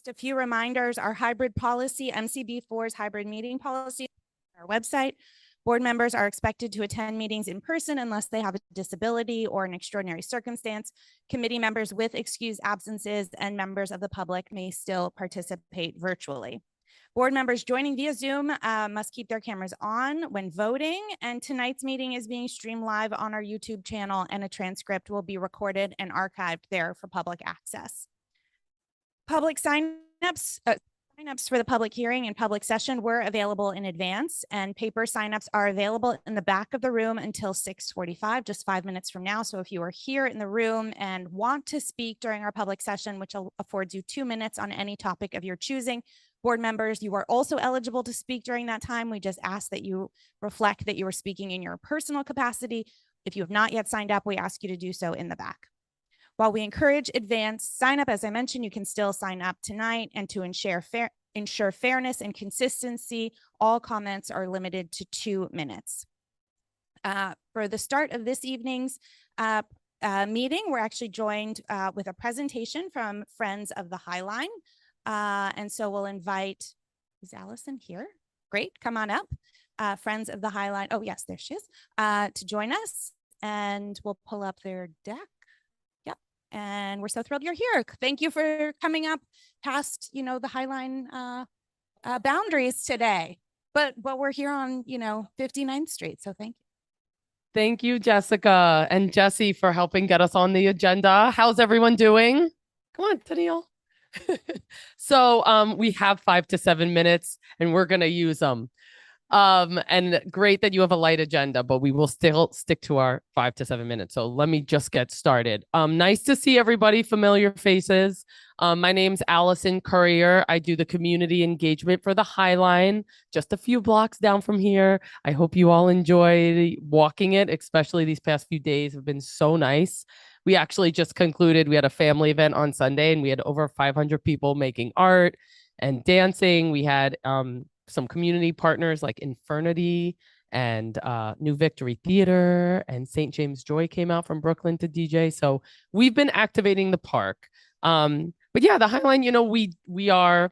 Just a few reminders, our hybrid policy, MCB4's hybrid meeting policy, on our website. Board members are expected to attend meetings in person unless they have a disability or an extraordinary circumstance. Committee members with excused absences and members of the public may still participate virtually. Board members joining via Zoom must keep their cameras on when voting, and tonight's meeting is being streamed live on our YouTube channel, and a transcript will be recorded and archived there for public access. Public signups for the public hearing and public session were available in advance, and paper signups are available in the back of the room until 6:45, just 5 minutes from now. So if you are here in the room and want to speak during our public session, which affords you 2 minutes on any topic of your choosing, board members, you are also eligible to speak during that time. We just ask that you reflect that you are speaking in your personal capacity. If you have not yet signed up, we ask you to do so in the back. While we encourage advanced sign up, as I mentioned, you can still sign up tonight, and to ensure fairness and consistency, all comments are limited to 2 minutes. For the start of this evening's meeting, we're actually joined with a presentation from Friends of the Highline. And so we'll invite, is Allison here? Great, come on up. Friends of the Highline, oh yes, there she is, to join us, and we'll pull up their deck. And we're so thrilled you're here. Thank you for coming up past, the Highline boundaries today. But we're here on, 59th Street. So thank you. Thank you, Jessica and Jesse, for helping get us on the agenda. How's everyone doing? Come on, Danielle. So we have 5 to 7 minutes, and we're going to use them. And great that you have a light agenda, but we will still stick to our 5 to 7 minutes. So let me just get started. Nice to see everybody, familiar faces. My name's Allison Courier. I do the community engagement for the Highline, just a few blocks down from here. I hope you all enjoy walking it, especially these past few days have been so nice. We actually just concluded, we had a family event on Sunday, and we had over 500 people making art and dancing. We had, some community partners like Infernity and New Victory Theater, and St. James Joy came out from Brooklyn to DJ. So we've been activating the park. But yeah, the Highline, we are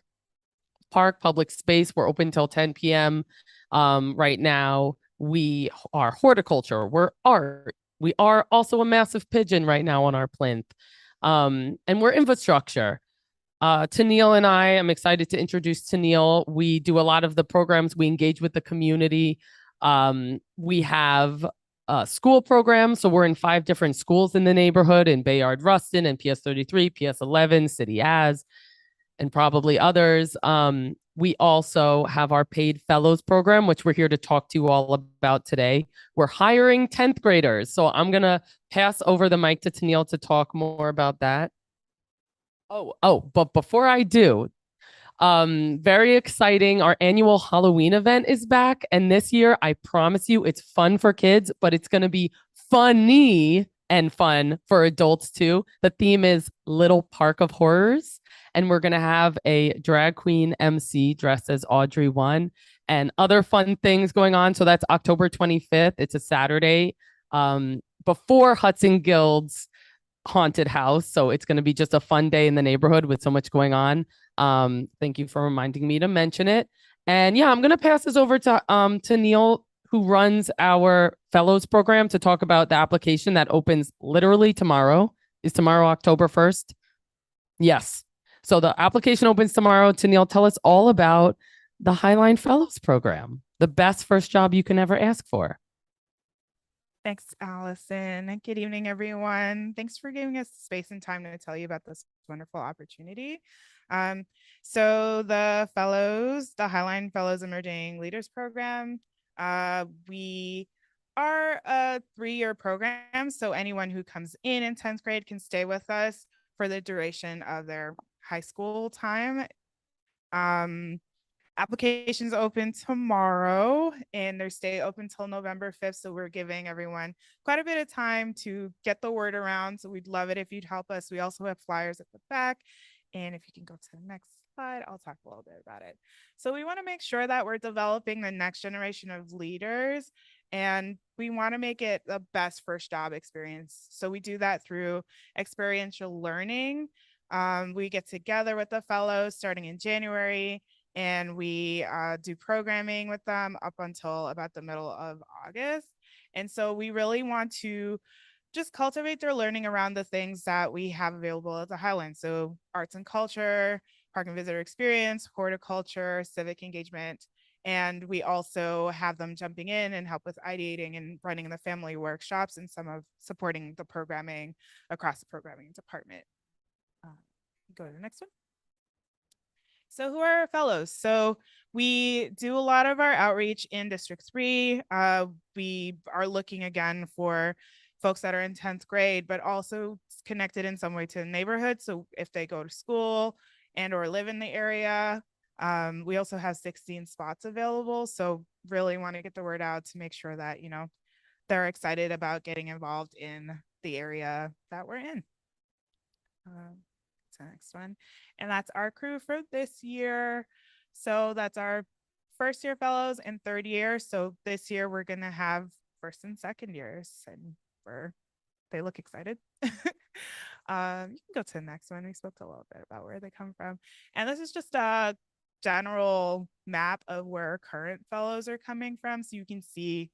park public space. We're open till 10 p.m. Right now. We are horticulture. We're art. We are also a massive pigeon right now on our plinth. And we're infrastructure. Tennille and I am excited to introduce Tennille. We do a lot of the programs. We engage with the community. We have school programs. So we're in 5 different schools in the neighborhood, in Bayard Rustin and PS33, PS11, City As, and probably others. We also have our paid fellows program, which we're here to talk to you all about today. We're hiring 10th graders. So I'm going to pass over the mic to Tennille to talk more about that. But before I do, very exciting. Our annual Halloween event is back. And this year, I promise you, it's fun for kids, but it's going to be funny and fun for adults too. The theme is Little Park of Horrors. And we're going to have a drag queen MC dressed as Audrey 1 and other fun things going on. So that's October 25th. It's a Saturday before Hudson Guild's haunted house. So it's going to be just a fun day in the neighborhood with so much going on. Thank you for reminding me to mention it. And yeah, I'm going to pass this over to Neil, who runs our fellows program, to talk about the application that opens literally tomorrow. Is tomorrow October 1st? Yes. So the application opens tomorrow. Tennille, tell us all about the Highline Fellows program, the best first job you can ever ask for. Thanks, Allison. Good evening, everyone. Thanks for giving us space and time to tell you about this wonderful opportunity. So the Highline Fellows Emerging Leaders Program, we are a 3-year program. So anyone who comes in 10th grade can stay with us for the duration of their high school time. Applications open tomorrow, and they stay open till November 5th. So we're giving everyone quite a bit of time to get the word around. So we'd love it if you'd help us. We also have flyers at the back. And if you can go to the next slide, I'll talk a little bit about it. So we want to make sure that we're developing the next generation of leaders, and we want to make it the best first job experience. So we do that through experiential learning. We get together with the fellows starting in January, and we do programming with them up until about the middle of August. And so we really want to just cultivate their learning around the things that we have available at the Highline. So arts and culture, park and visitor experience, horticulture, civic engagement. And we also have them jumping in and help with ideating and running the family workshops and some of supporting the programming across the programming department. Go to the next one. So who are our fellows? So we do a lot of our outreach in District 3. We are looking again for folks that are in 10th grade, but also connected in some way to the neighborhood. So if they go to school and or live in the area, we also have 16 spots available. So really want to get the word out to make sure that, you know, they're excited about getting involved in the area that we're in. The next one, and that's our crew for this year. So that's our first year fellows and third year. So this year we're gonna have first and second years, and they look excited. You can go to the next one. We spoke a little bit about where they come from, and this is just a general map of where current fellows are coming from, so you can see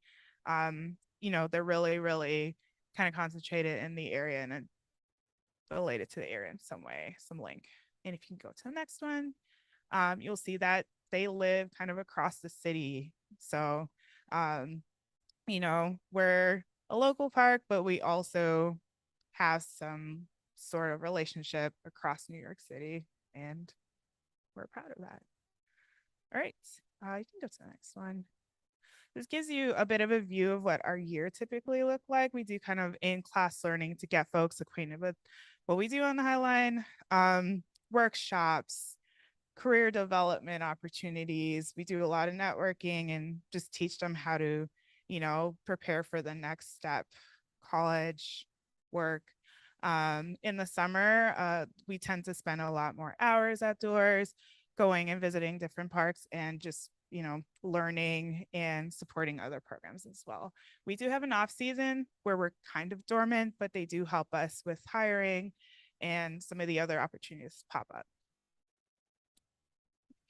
you know, they're really kind of concentrated in the area and related to the area in some way, some link. And if you can go to the next one, you'll see that they live kind of across the city. So, you know, we're a local park, but we also have some sort of relationship across New York City, and we're proud of that. All right, you can go to the next one. This gives you a bit of a view of what our year typically look like. We do kind of in-class learning to get folks acquainted with what we do on the Highline, workshops, career development opportunities. We do a lot of networking and just teach them how to, you know, prepare for the next step, college, work. In the summer, we tend to spend a lot more hours outdoors, going and visiting different parks and just, you know, learning and supporting other programs as well. We do have an off season where we're kind of dormant, but they do help us with hiring and some of the other opportunities pop up.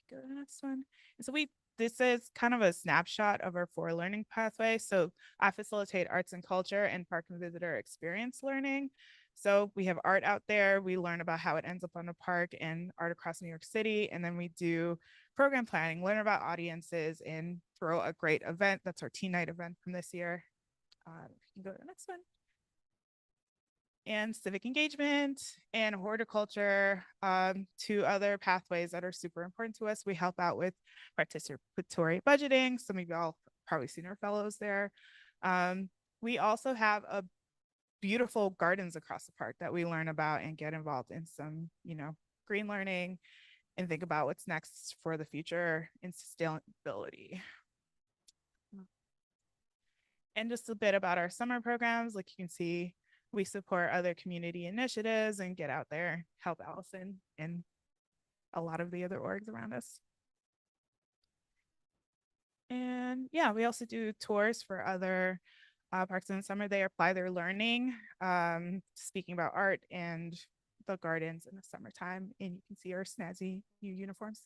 Go to the next one. And so this is kind of a snapshot of our 4 learning pathways. So I facilitate arts and culture and park and visitor experience learning. So we have art out there. We learn about how it ends up on a park and art across New York City. And then we do program planning, learn about audiences, and throw a great event. That's our teen night event from this year. You can go to the next one. And civic engagement and horticulture, 2 other pathways that are super important to us. We help out with participatory budgeting. Some of y'all probably seen our fellows there. We also have a beautiful gardens across the park that we learn about and get involved in some, you know, green learning and think about what's next for the future in sustainability. And just a bit about our summer programs. Like you can see, we support other community initiatives and get out there, help Allison and a lot of the other orgs around us. And yeah, we also do tours for other parks in the summer. They apply their learning, speaking about art and the gardens in the summertime. And you can see our snazzy new uniforms.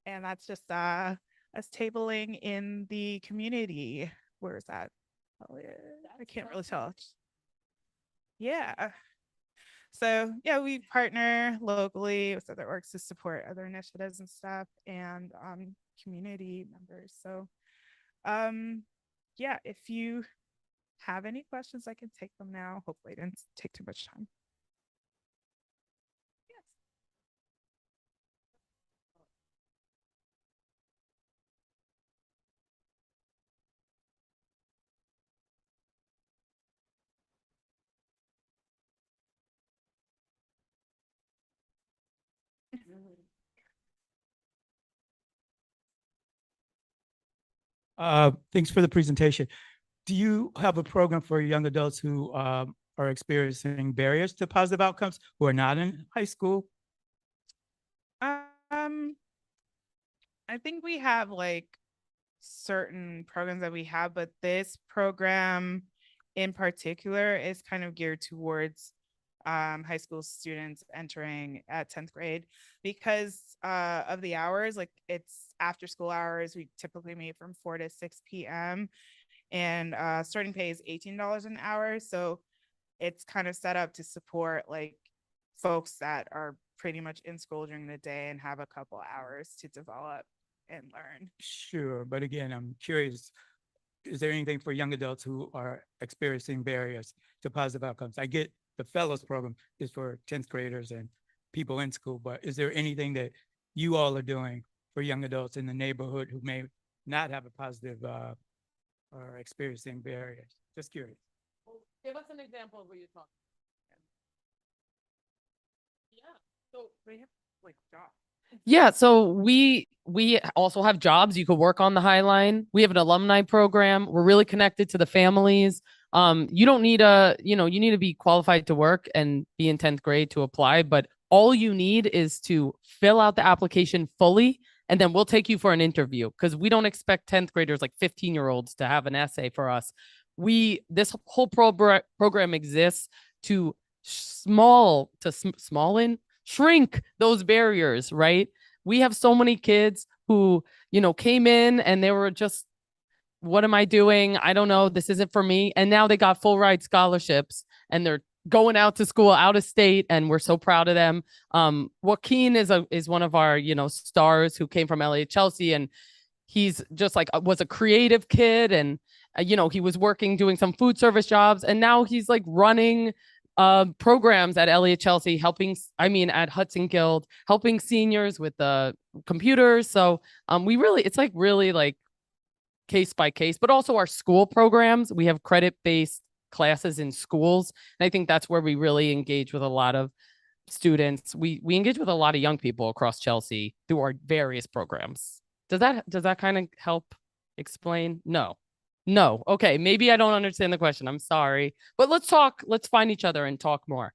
And that's just us tabling in the community. Where is that? Oh, yeah. I can't really tell. Yeah. So yeah, we partner locally with other orgs to support other initiatives and stuff, and community members. So yeah, if you have any questions, I can take them now. Hopefully it didn't take too much time. Yes. Thanks for the presentation. Do you have a program for young adults who are experiencing barriers to positive outcomes who are not in high school? I think we have like certain programs that we have, but this program in particular is kind of geared towards high school students entering at 10th grade because of the hours. Like, it's after school hours. We typically meet from 4 to 6 p.m. and starting pay is $18 an hour. So it's kind of set up to support like folks that are pretty much in school during the day and have a couple hours to develop and learn. Sure, but again, I'm curious, is there anything for young adults who are experiencing barriers to positive outcomes? I get the fellows program is for 10th graders and people in school, but is there anything that you all are doing for young adults in the neighborhood who may not have a positive or experiencing barriers? Just curious. Give us an example of what you're talking. Yeah. So They have like jobs. yeah, so we also have jobs. You could work on the Highline. We have an alumni program. We're really connected to the families. You don't need you need to be qualified to work and be in 10th grade to apply, but all you need is to fill out the application fully, and then we'll take you for an interview because we don't expect 10th graders, like 15-year-olds, to have an essay for us. This whole program exists to shrink those barriers, right? We have so many kids who, came in and they were just, what am I doing? I don't know. This isn't for me. And now they got full ride scholarships and they're going out to school out of state. And we're so proud of them. Joaquin is one of our, stars who came from LA Chelsea, and he's just like was a creative kid, and he was working doing some food service jobs, and now he's like running programs at Elliott Chelsea, at Hudson Guild, helping seniors with the computers. So it's like really like case by case, but also our school programs. We have credit-based classes in schools. And I think that's where we really engage with a lot of students. We engage with a lot of young people across Chelsea through our various programs. Does that kind of help explain? No. Okay. Maybe I don't understand the question. I'm sorry, but let's find each other and talk more.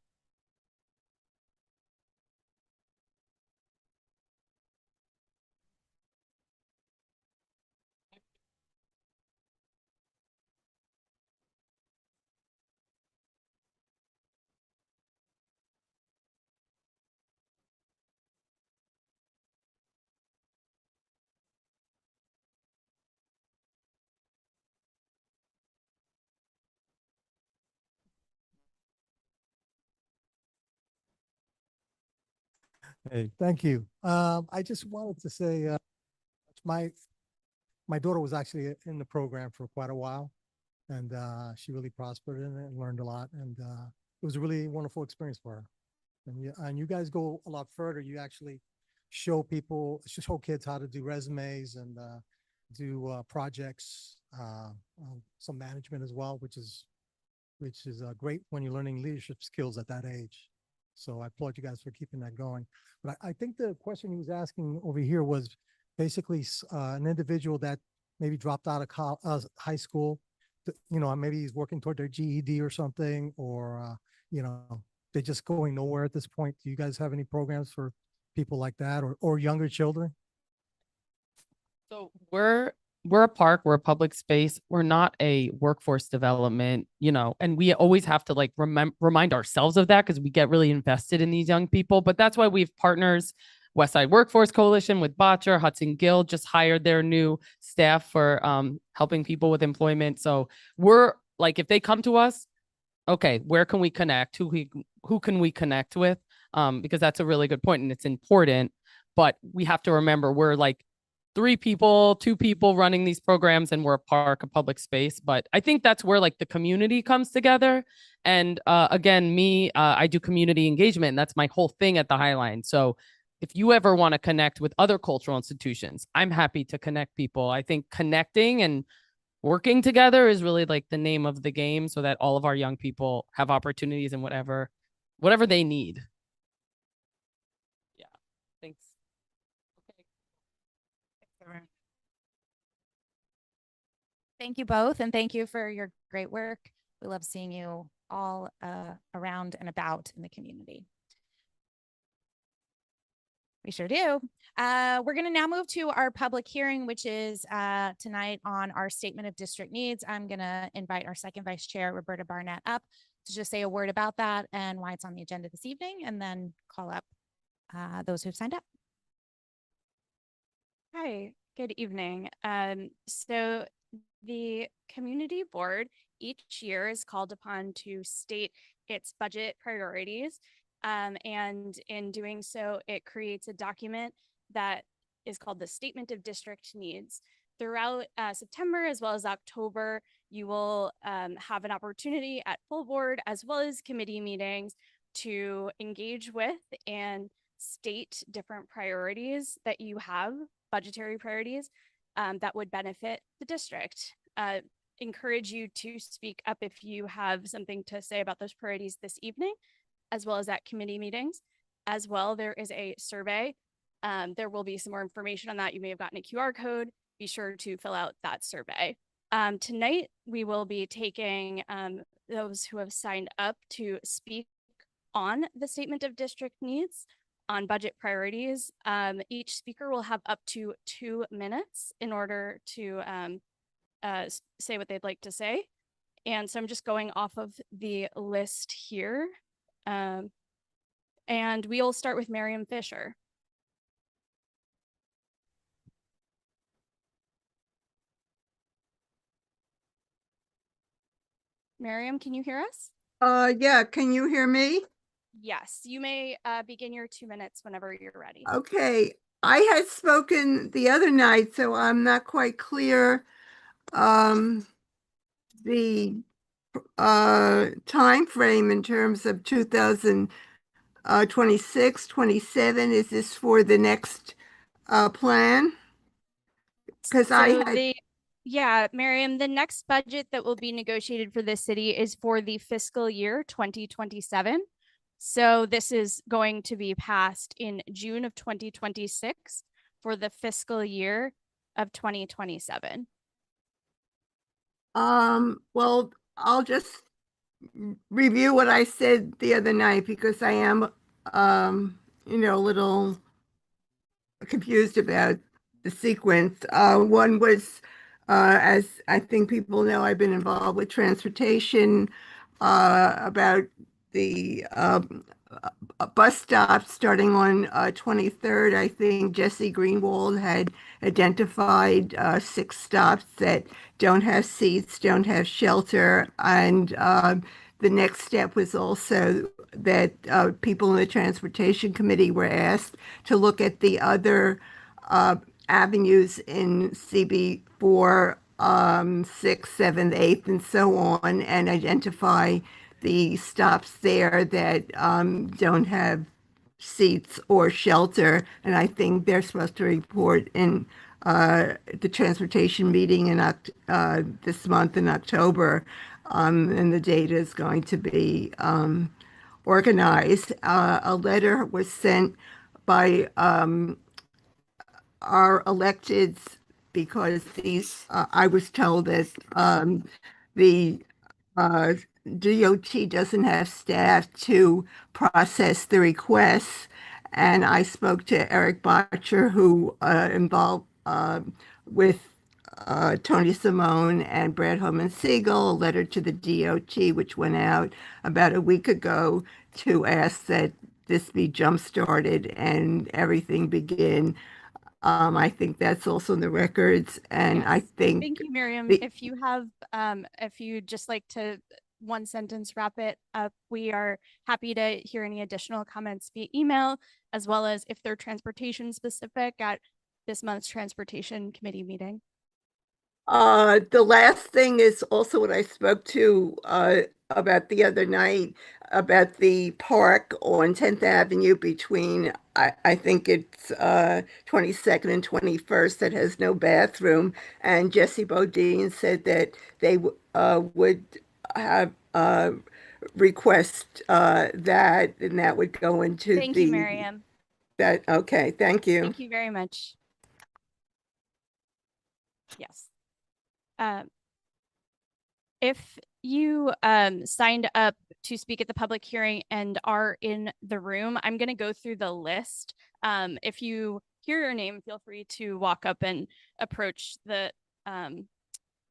Hey, thank you. I just wanted to say, my my daughter was actually in the program for quite a while, and she really prospered in it and learned a lot, and it was a really wonderful experience for her. And you guys go a lot further. You actually show kids how to do resumes and do projects, some management as well, which is great when you're learning leadership skills at that age. So I applaud you guys for keeping that going. But I think the question he was asking over here was basically an individual that maybe dropped out of high school, maybe he's working toward their GED or something, or, they're just going nowhere at this point. Do you guys have any programs for people like that, or younger children? So we're a park, we're a public space. We're not a workforce development, and we always have to like remind ourselves of that because we get really invested in these young people. But that's why we have partners. West Side Workforce Coalition with Botcher, Hudson Guild just hired their new staff for helping people with employment. So we're like, if they come to us, okay, where can we connect? Who can we connect with? Because that's a really good point and it's important. But we have to remember we're like 2 people running these programs, and we're a park, a public space. But I think that's where like the community comes together. And again, I do community engagement, and that's my whole thing at the Highline. So if you ever want to connect with other cultural institutions, I'm happy to connect people. I think connecting and working together is really like the name of the game, so that all of our young people have opportunities in whatever they need. Yeah. Thanks. Okay. Thank you both, and thank you for your great work. We love seeing you all around and about in the community. We sure do. We're going to now move to our public hearing, which is tonight on our statement of district needs. I'm going to invite our second vice chair, Roberta Barnett, up to just say a word about that and why it's on the agenda this evening, and then call up those who've signed up. Hi, good evening. So the community board each year is called upon to state its budget priorities. And in doing so, it creates a document that is called the Statement of District Needs. Throughout September as well as October, you will have an opportunity at full board as well as committee meetings to engage with and state different priorities that you have, budgetary priorities that would benefit the district. Encourage you to speak up if you have something to say about those priorities this evening, as well as at committee meetings. As well, there is a survey. There will be some more information on that. You may have gotten a QR code. Be sure to fill out that survey. Tonight, we will be taking those who have signed up to speak on the Statement of District Needs on budget priorities. Each speaker will have up to 2 minutes in order to say what they'd like to say. And so I'm just going off of the list here. And we'll start with Miriam Fisher. Miriam, can you hear us? Yeah, can you hear me? Yes, you may begin your 2 minutes whenever you're ready. Okay, I had spoken the other night, so I'm not quite clear. The time frame in terms of 2026, 27, is this for the next plan? Because Yeah, Miriam, the next budget that will be negotiated for this city is for the fiscal year 2027. So this is going to be passed in June of 2026 for the fiscal year of 2027. Well, I'll just review what I said the other night because I am, a little confused about the sequence. One was, as I think people know, I've been involved with transportation, about the bus stop starting on 23rd. I think Jesse Greenwald had identified 6 stops that don't have seats, don't have shelter, and the next step was also that people in the Transportation Committee were asked to look at the other avenues in CB4, 6th, 7th, 8th, and so on, and identify the stops there that don't have seats or shelter. And I think they're supposed to report in the transportation meeting in this month in October. And the data is going to be organized. A letter was sent by our electeds because these, I was told that the DOT doesn't have staff to process the requests. And I spoke to Eric Botcher, who involved with Tony Simone and Brad Holman Siegel, a letter to the DOT, which went out about a week ago to ask that this be jump-started and everything begin. I think that's also in the records, and I think. Thank you, Miriam. If you have, if you just like to one sentence wrap it up, we are happy to hear any additional comments via email, as well as if they're transportation specific at this month's transportation committee meeting. The last thing is also what I spoke to about the other night about the park on 10th Avenue between, I think it's 22nd and 21st that has no bathroom. And Jesse Bodine said that they would have request that, and that would go into Thank you, Miriam. Okay, thank you. Thank you very much. Yes. If you signed up to speak at the public hearing and are in the room, I'm going to go through the list. If you hear your name, feel free to walk up and approach the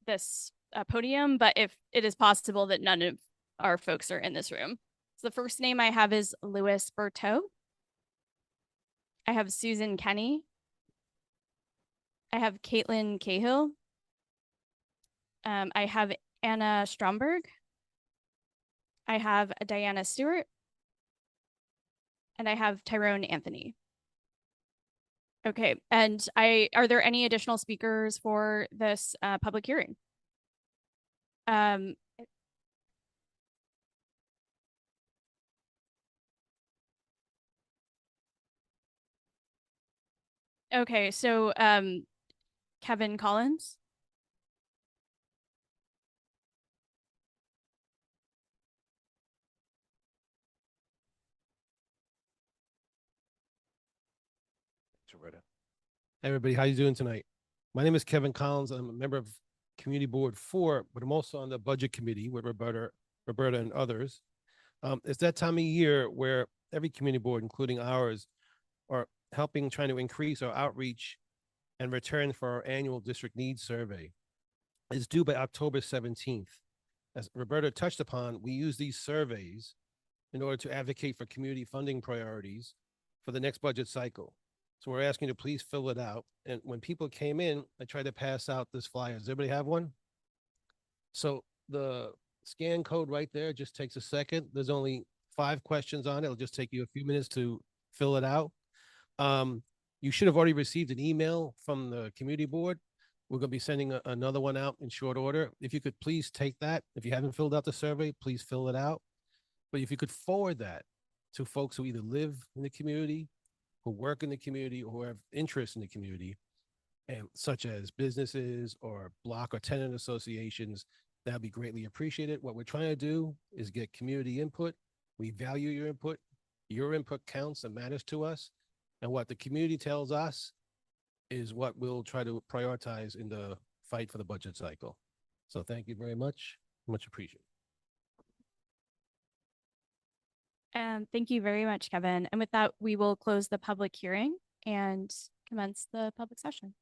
this podium. But if it is possible that none of our folks are in this room. So the first name I have is Louis Berteau. I have Susan Kenny. I have Caitlin Cahill. I have Anna Stromberg. I have Diana Stewart. And I have Tyrone Anthony. Okay, and are there any additional speakers for this public hearing? Okay, so Kevin Collins. Hey everybody, how you doing tonight? My name is Kevin Collins. I'm a member of Community Board 4, but I'm also on the Budget Committee with Roberta and others. It's that time of year where every community board, including ours, are trying to increase our outreach and return for our annual district needs survey. It's due by October 17th. As Roberta touched upon, we use these surveys in order to advocate for community funding priorities for the next budget cycle. So we're asking you to please fill it out. And when people came in, I tried to pass out this flyer. Does everybody have one? So the scan code right there just takes a second. There's only 5 questions on it. It'll just take you a few minutes to fill it out. You should have already received an email from the community board. We're going to be sending another one out in short order. If you could please take that. If you haven't filled out the survey, please fill it out. But if you could forward that to folks who either live in the community, who work in the community, or who have interest in the community, and such as businesses or block or tenant associations, that'd be greatly appreciated. What we're trying to do is get community input. We value your input. Your input counts and matters to us. And what the community tells us is what we'll try to prioritize in the fight for the budget cycle. So thank you very much. Much appreciated. Thank you very much, Kevin. And with that, we will close the public hearing and commence the public session.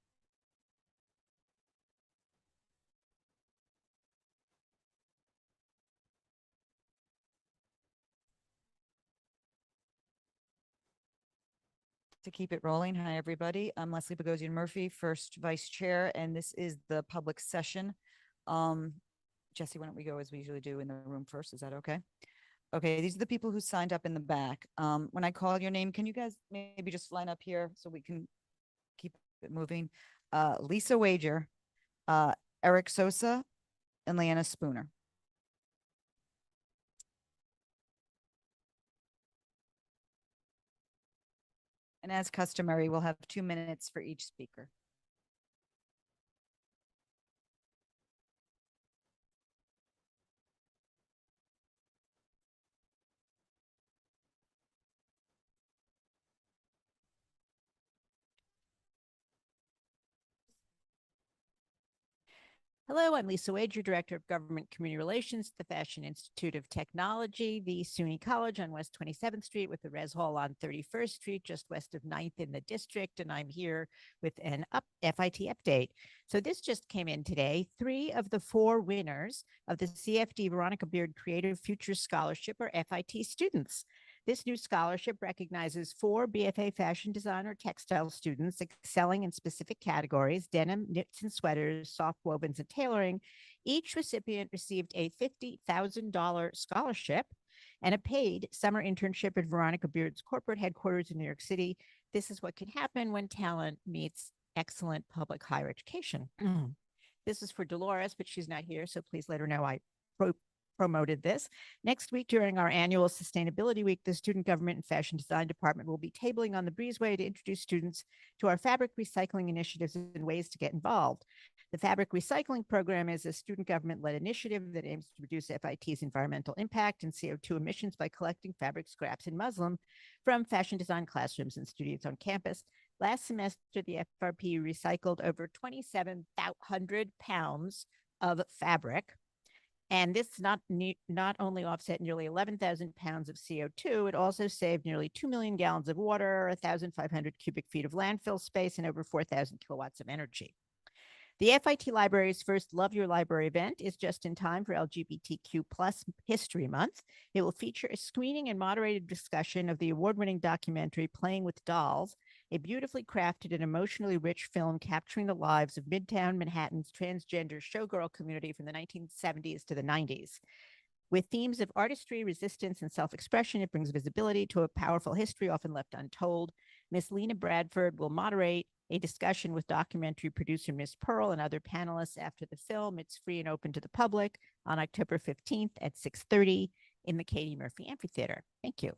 To keep it rolling. Hi, everybody. I'm Leslie Boghosian Murphy, first vice chair, and this is the public session. Jesse, why don't we go as we usually do in the room first? Is that okay? Okay, these are the people who signed up in the back. When I call your name, can you guys maybe just line up here so we can keep it moving? Lisa Wager, Eric Sosa, and Leanna Spooner. And as customary, we'll have 2 minutes for each speaker. Hello, I'm Lisa Wager, Director of Government Community Relations at the Fashion Institute of Technology, the SUNY College on West 27th Street with the Res Hall on 31st Street, just west of 9th in the district. And I'm here with an FIT update. So this just came in today. 3 of the 4 winners of the CFD Veronica Beard Creative Futures Scholarship are FIT students. This new scholarship recognizes 4 BFA fashion design or textile students excelling in specific categories: denim, knits and sweaters, soft wovens, and tailoring. Each recipient received a $50,000 scholarship and a paid summer internship at Veronica Beard's corporate headquarters in New York City. This is what can happen when talent meets excellent public higher education. This is for Dolores, but she's not here, so please let her know I promoted this. Next week, during our annual Sustainability Week, the Student Government and Fashion Design Department will be tabling on the breezeway to introduce students to our fabric recycling initiatives and ways to get involved. The Fabric Recycling Program is a student government-led initiative that aims to reduce FIT's environmental impact and CO2 emissions by collecting fabric scraps and muslin from fashion design classrooms and studios on campus. Last semester, the FRP recycled over 2,700 pounds of fabric. And this not only offset nearly 11,000 pounds of CO2, it also saved nearly 2 million gallons of water, 1,500 cubic feet of landfill space, and over 4,000 kilowatts of energy. The FIT Library's first Love Your Library event is just in time for LGBTQ+ History Month. It will feature a screening and moderated discussion of the award-winning documentary Playing with Dolls, a beautifully crafted and emotionally rich film capturing the lives of Midtown Manhattan's transgender showgirl community from the 1970s to the 90s. With themes of artistry, resistance, and self-expression, it brings visibility to a powerful history often left untold. Miss Lena Bradford will moderate a discussion with documentary producer Miss Pearl and other panelists after the film. It's free and open to the public on October 15th at 6:30 in the Katie Murphy Amphitheater. Thank you.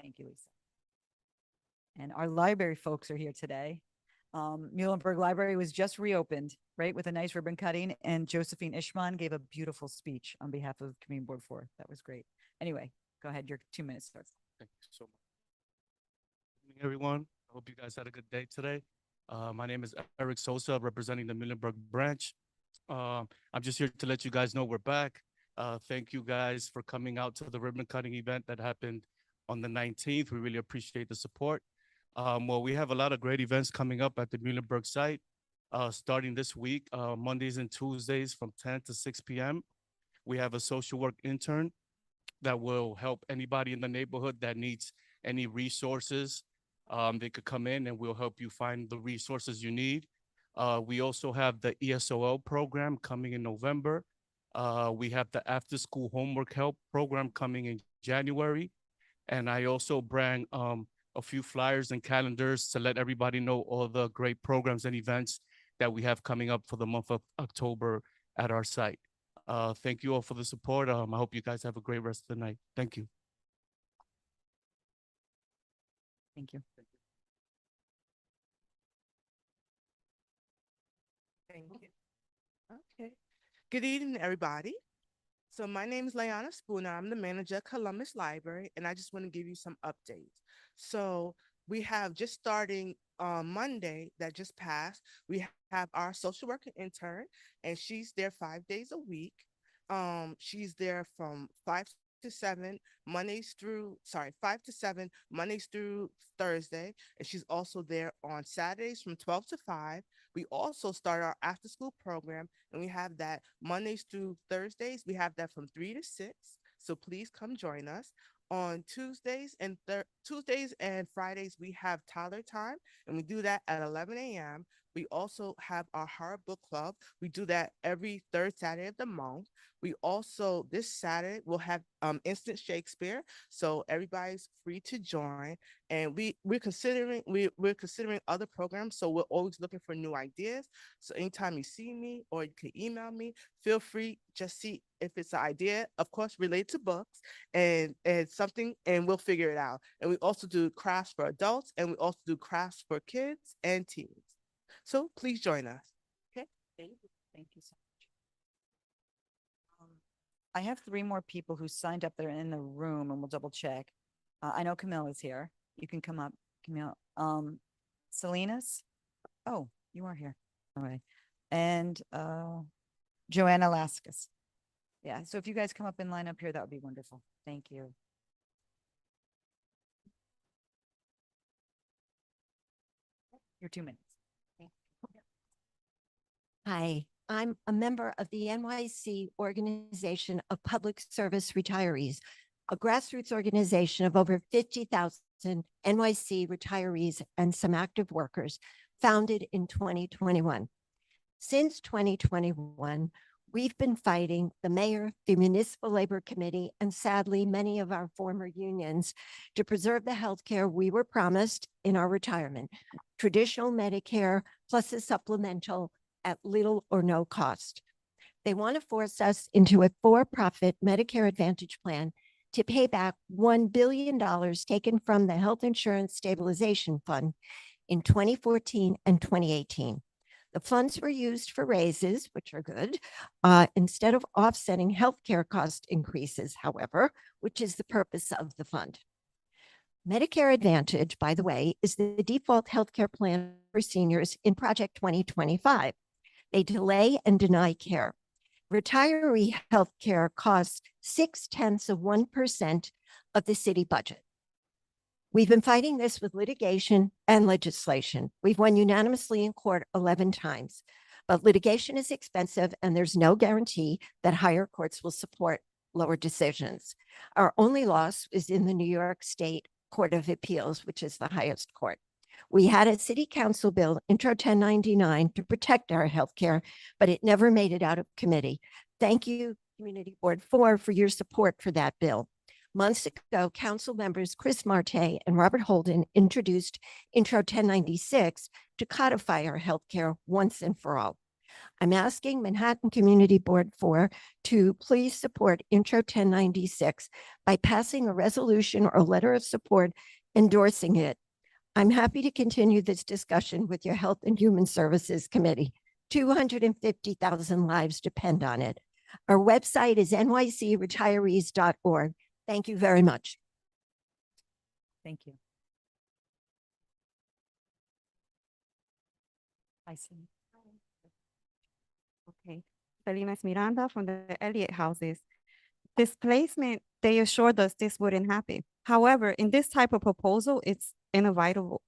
Thank you, Lisa. And our library folks are here today. Muhlenberg Library was just reopened, right, with a nice ribbon cutting, and Josephine Ishman gave a beautiful speech on behalf of Community Board 4. That was great. Anyway, go ahead. Your 2 minutes starts. Thank you so much. Good evening, everyone. I hope you guys had a good day today. My name is Eric Sosa, representing the Muhlenberg branch. I'm just here to let you guys know we're back. Thank you guys for coming out to the ribbon cutting event that happened on the 19th. We really appreciate the support. Well, we have a lot of great events coming up at the Muhlenberg site, starting this week, Mondays and Tuesdays from 10 to 6 p.m. We have a social work intern that will help anybody in the neighborhood that needs any resources. They could come in and we'll help you find the resources you need. We also have the ESOL program coming in November. We have the after school homework help program coming in January. And I also bring a few flyers and calendars to let everybody know all the great programs and events that we have coming up for the month of October at our site. Thank you all for the support. I hope you guys have a great rest of the night. Thank you. Thank you. Thank you. Okay. Good evening, everybody. So my name is Leanna Spooner. I'm the manager at Columbus Library, and I just want to give you some updates. So we have just starting on Monday that just passed, we have our social worker intern, and she's there 5 days a week. She's there from 5 to 7 Mondays through 5 to 7 Mondays through Thursday, and she's also there on Saturdays from 12 to 5. We also start our after school program, and we have that Mondays through Thursdays. We have that from 3 to 6. So please come join us. On Tuesdays and Fridays, we have toddler time, and we do that at 11 a.m. We also have our horror book club. We do that every third Saturday of the month. We also, this Saturday, we'll have Instant Shakespeare. So everybody's free to join. And we're considering other programs. So we're always looking for new ideas. So anytime you see me or you can email me, feel free, just see if it's an idea, of course, related to books and something, and we'll figure it out. And we also do crafts for adults, and we also do crafts for kids and teens. So please join us. Okay. Thank you. Thank you so much. I have 3 more people who signed up there in the room, and we'll double check. I know Camille is here. You can come up, Camille. Salinas? Oh, you are here. All right. And Joanna Laskus. Yeah, so if you guys come up and line up here, that would be wonderful. Thank you. Your 2 minutes. Hi, I'm a member of the NYC Organization of Public Service Retirees, a grassroots organization of over 50,000 NYC retirees and some active workers, founded in 2021. Since 2021, we've been fighting the mayor, the Municipal Labor Committee, and sadly, many of our former unions to preserve the health care we were promised in our retirement, traditional Medicare plus a supplemental at little or no cost. They want to force us into a for-profit Medicare Advantage plan to pay back $1 billion taken from the Health Insurance Stabilization Fund in 2014 and 2018. The funds were used for raises, which are good, instead of offsetting healthcare cost increases, however, which is the purpose of the fund. Medicare Advantage, by the way, is the default healthcare plan for seniors in Project 2025. They delay and deny care. Retiree healthcare costs 0.6% of the city budget. We've been fighting this with litigation and legislation. We've won unanimously in court 11 times, but litigation is expensive and there's no guarantee that higher courts will support lower decisions. Our only loss is in the New York State Court of Appeals, which is the highest court. We had a city council bill, Intro 1099, to protect our healthcare, but it never made it out of committee. Thank you, Community Board 4, for your support for that bill. Months ago, council members Chris Marte and Robert Holden introduced Intro 1096 to codify our healthcare once and for all. I'm asking Manhattan Community Board 4 to please support Intro 1096 by passing a resolution or letter of support endorsing it. I'm happy to continue this discussion with your Health and Human Services Committee. 250,000 lives depend on it. Our website is nycretirees.org. Thank you very much. Thank you. I see. Okay, Salinas Miranda from the Elliott Houses. Displacement, they assured us this wouldn't happen. However, in this type of proposal, it's inevitable.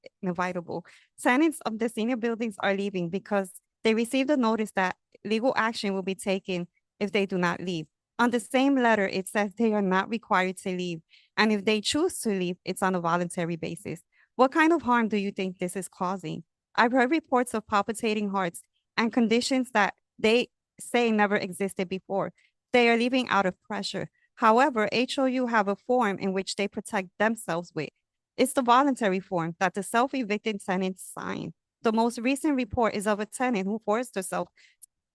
Tenants of the senior buildings are leaving because they received a notice that legal action will be taken if they do not leave. On the same letter, it says they are not required to leave. And if they choose to leave, it's on a voluntary basis. What kind of harm do you think this is causing? I've heard reports of palpitating hearts and conditions that they say never existed before. They are leaving out of pressure. However, HOU have a form in which they protect themselves with. It's the voluntary form that the self-evicted tenants sign. The most recent report is of a tenant who forced herself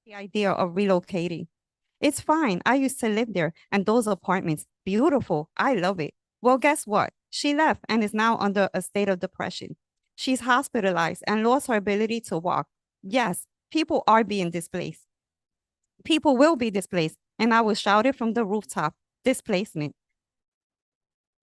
the idea of relocating. It's fine. I used to live there and those apartments, beautiful. I love it. Well, guess what? She left and is now under a state of depression. She's hospitalized and lost her ability to walk. Yes, people are being displaced. People will be displaced, and I will shout it from the rooftop, displacement.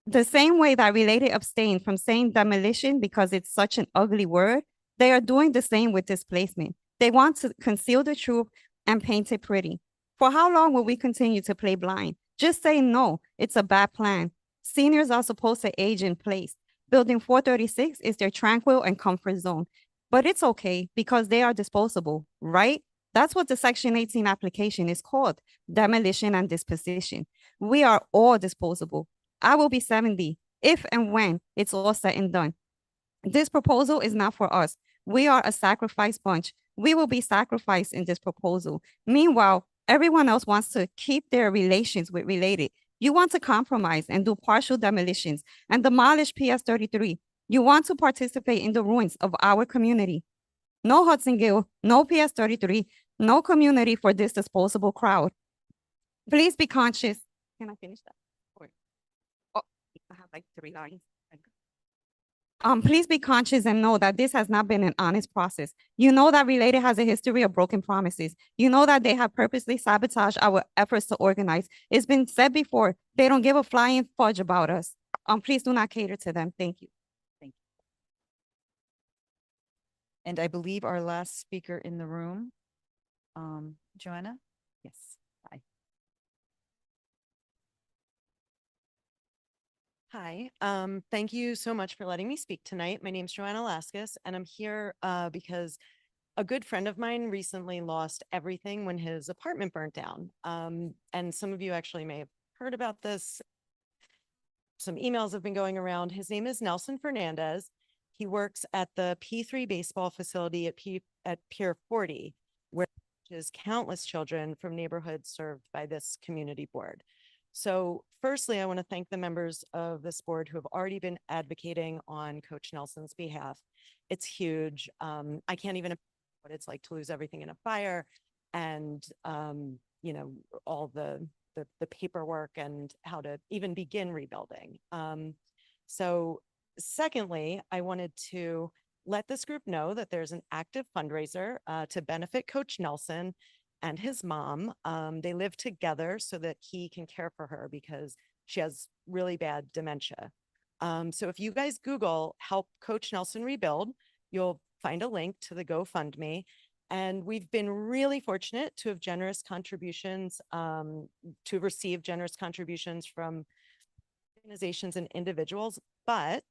The same way that Related abstained from saying demolition because it's such an ugly word, they are doing the same with displacement. They want to conceal the truth and paint it pretty. For how long will we continue to play blind? Just say no, it's a bad plan. Seniors are supposed to age in place. Building 436 is their tranquil and comfort zone. But it's okay because they are disposable, right? That's what the Section 18 application is called, demolition and disposition. We are all disposable. I will be 70 if and when it's all said and done. This proposal is not for us. We are a sacrifice bunch. We will be sacrificed in this proposal. Meanwhile, everyone else wants to keep their relations with Related. You want to compromise and do partial demolitions and demolish PS 33. You want to participate in the ruins of our community. No Hudson Gill, no PS 33, no community for this disposable crowd. Please be conscious. Can I finish that? Oh, I have like 3 lines. Please be conscious and know that this has not been an honest process. You know that Related has a history of broken promises. You know that they have purposely sabotaged our efforts to organize. It's been said before, they don't give a flying fudge about us. Please do not cater to them. Thank you. Thank you. And I believe our last speaker in the room, Joanna? Yes. Hi. Hi, thank you so much for letting me speak tonight. My name is Joanna Laskus, and I'm here because a good friend of mine recently lost everything when his apartment burnt down. And some of you actually may have heard about this. Some emails have been going around. His name is Nelson Fernandez. He works at the P3 baseball facility at Pier 40, where there's countless children from neighborhoods served by this community board. So firstly, I want to thank the members of this board who have already been advocating on Coach Nelson's behalf. It's huge. I can't even imagine what it's like to lose everything in a fire and, you know, all the paperwork and how to even begin rebuilding. So secondly, I wanted to let this group know that there's an active fundraiser to benefit Coach Nelson and his mom. They live together so that he can care for her because she has really bad dementia. So if you guys Google "Help Coach Nelson Rebuild," you'll find a link to the GoFundMe. And we've been really fortunate to have generous contributions, to receive generous contributions from organizations and individuals, but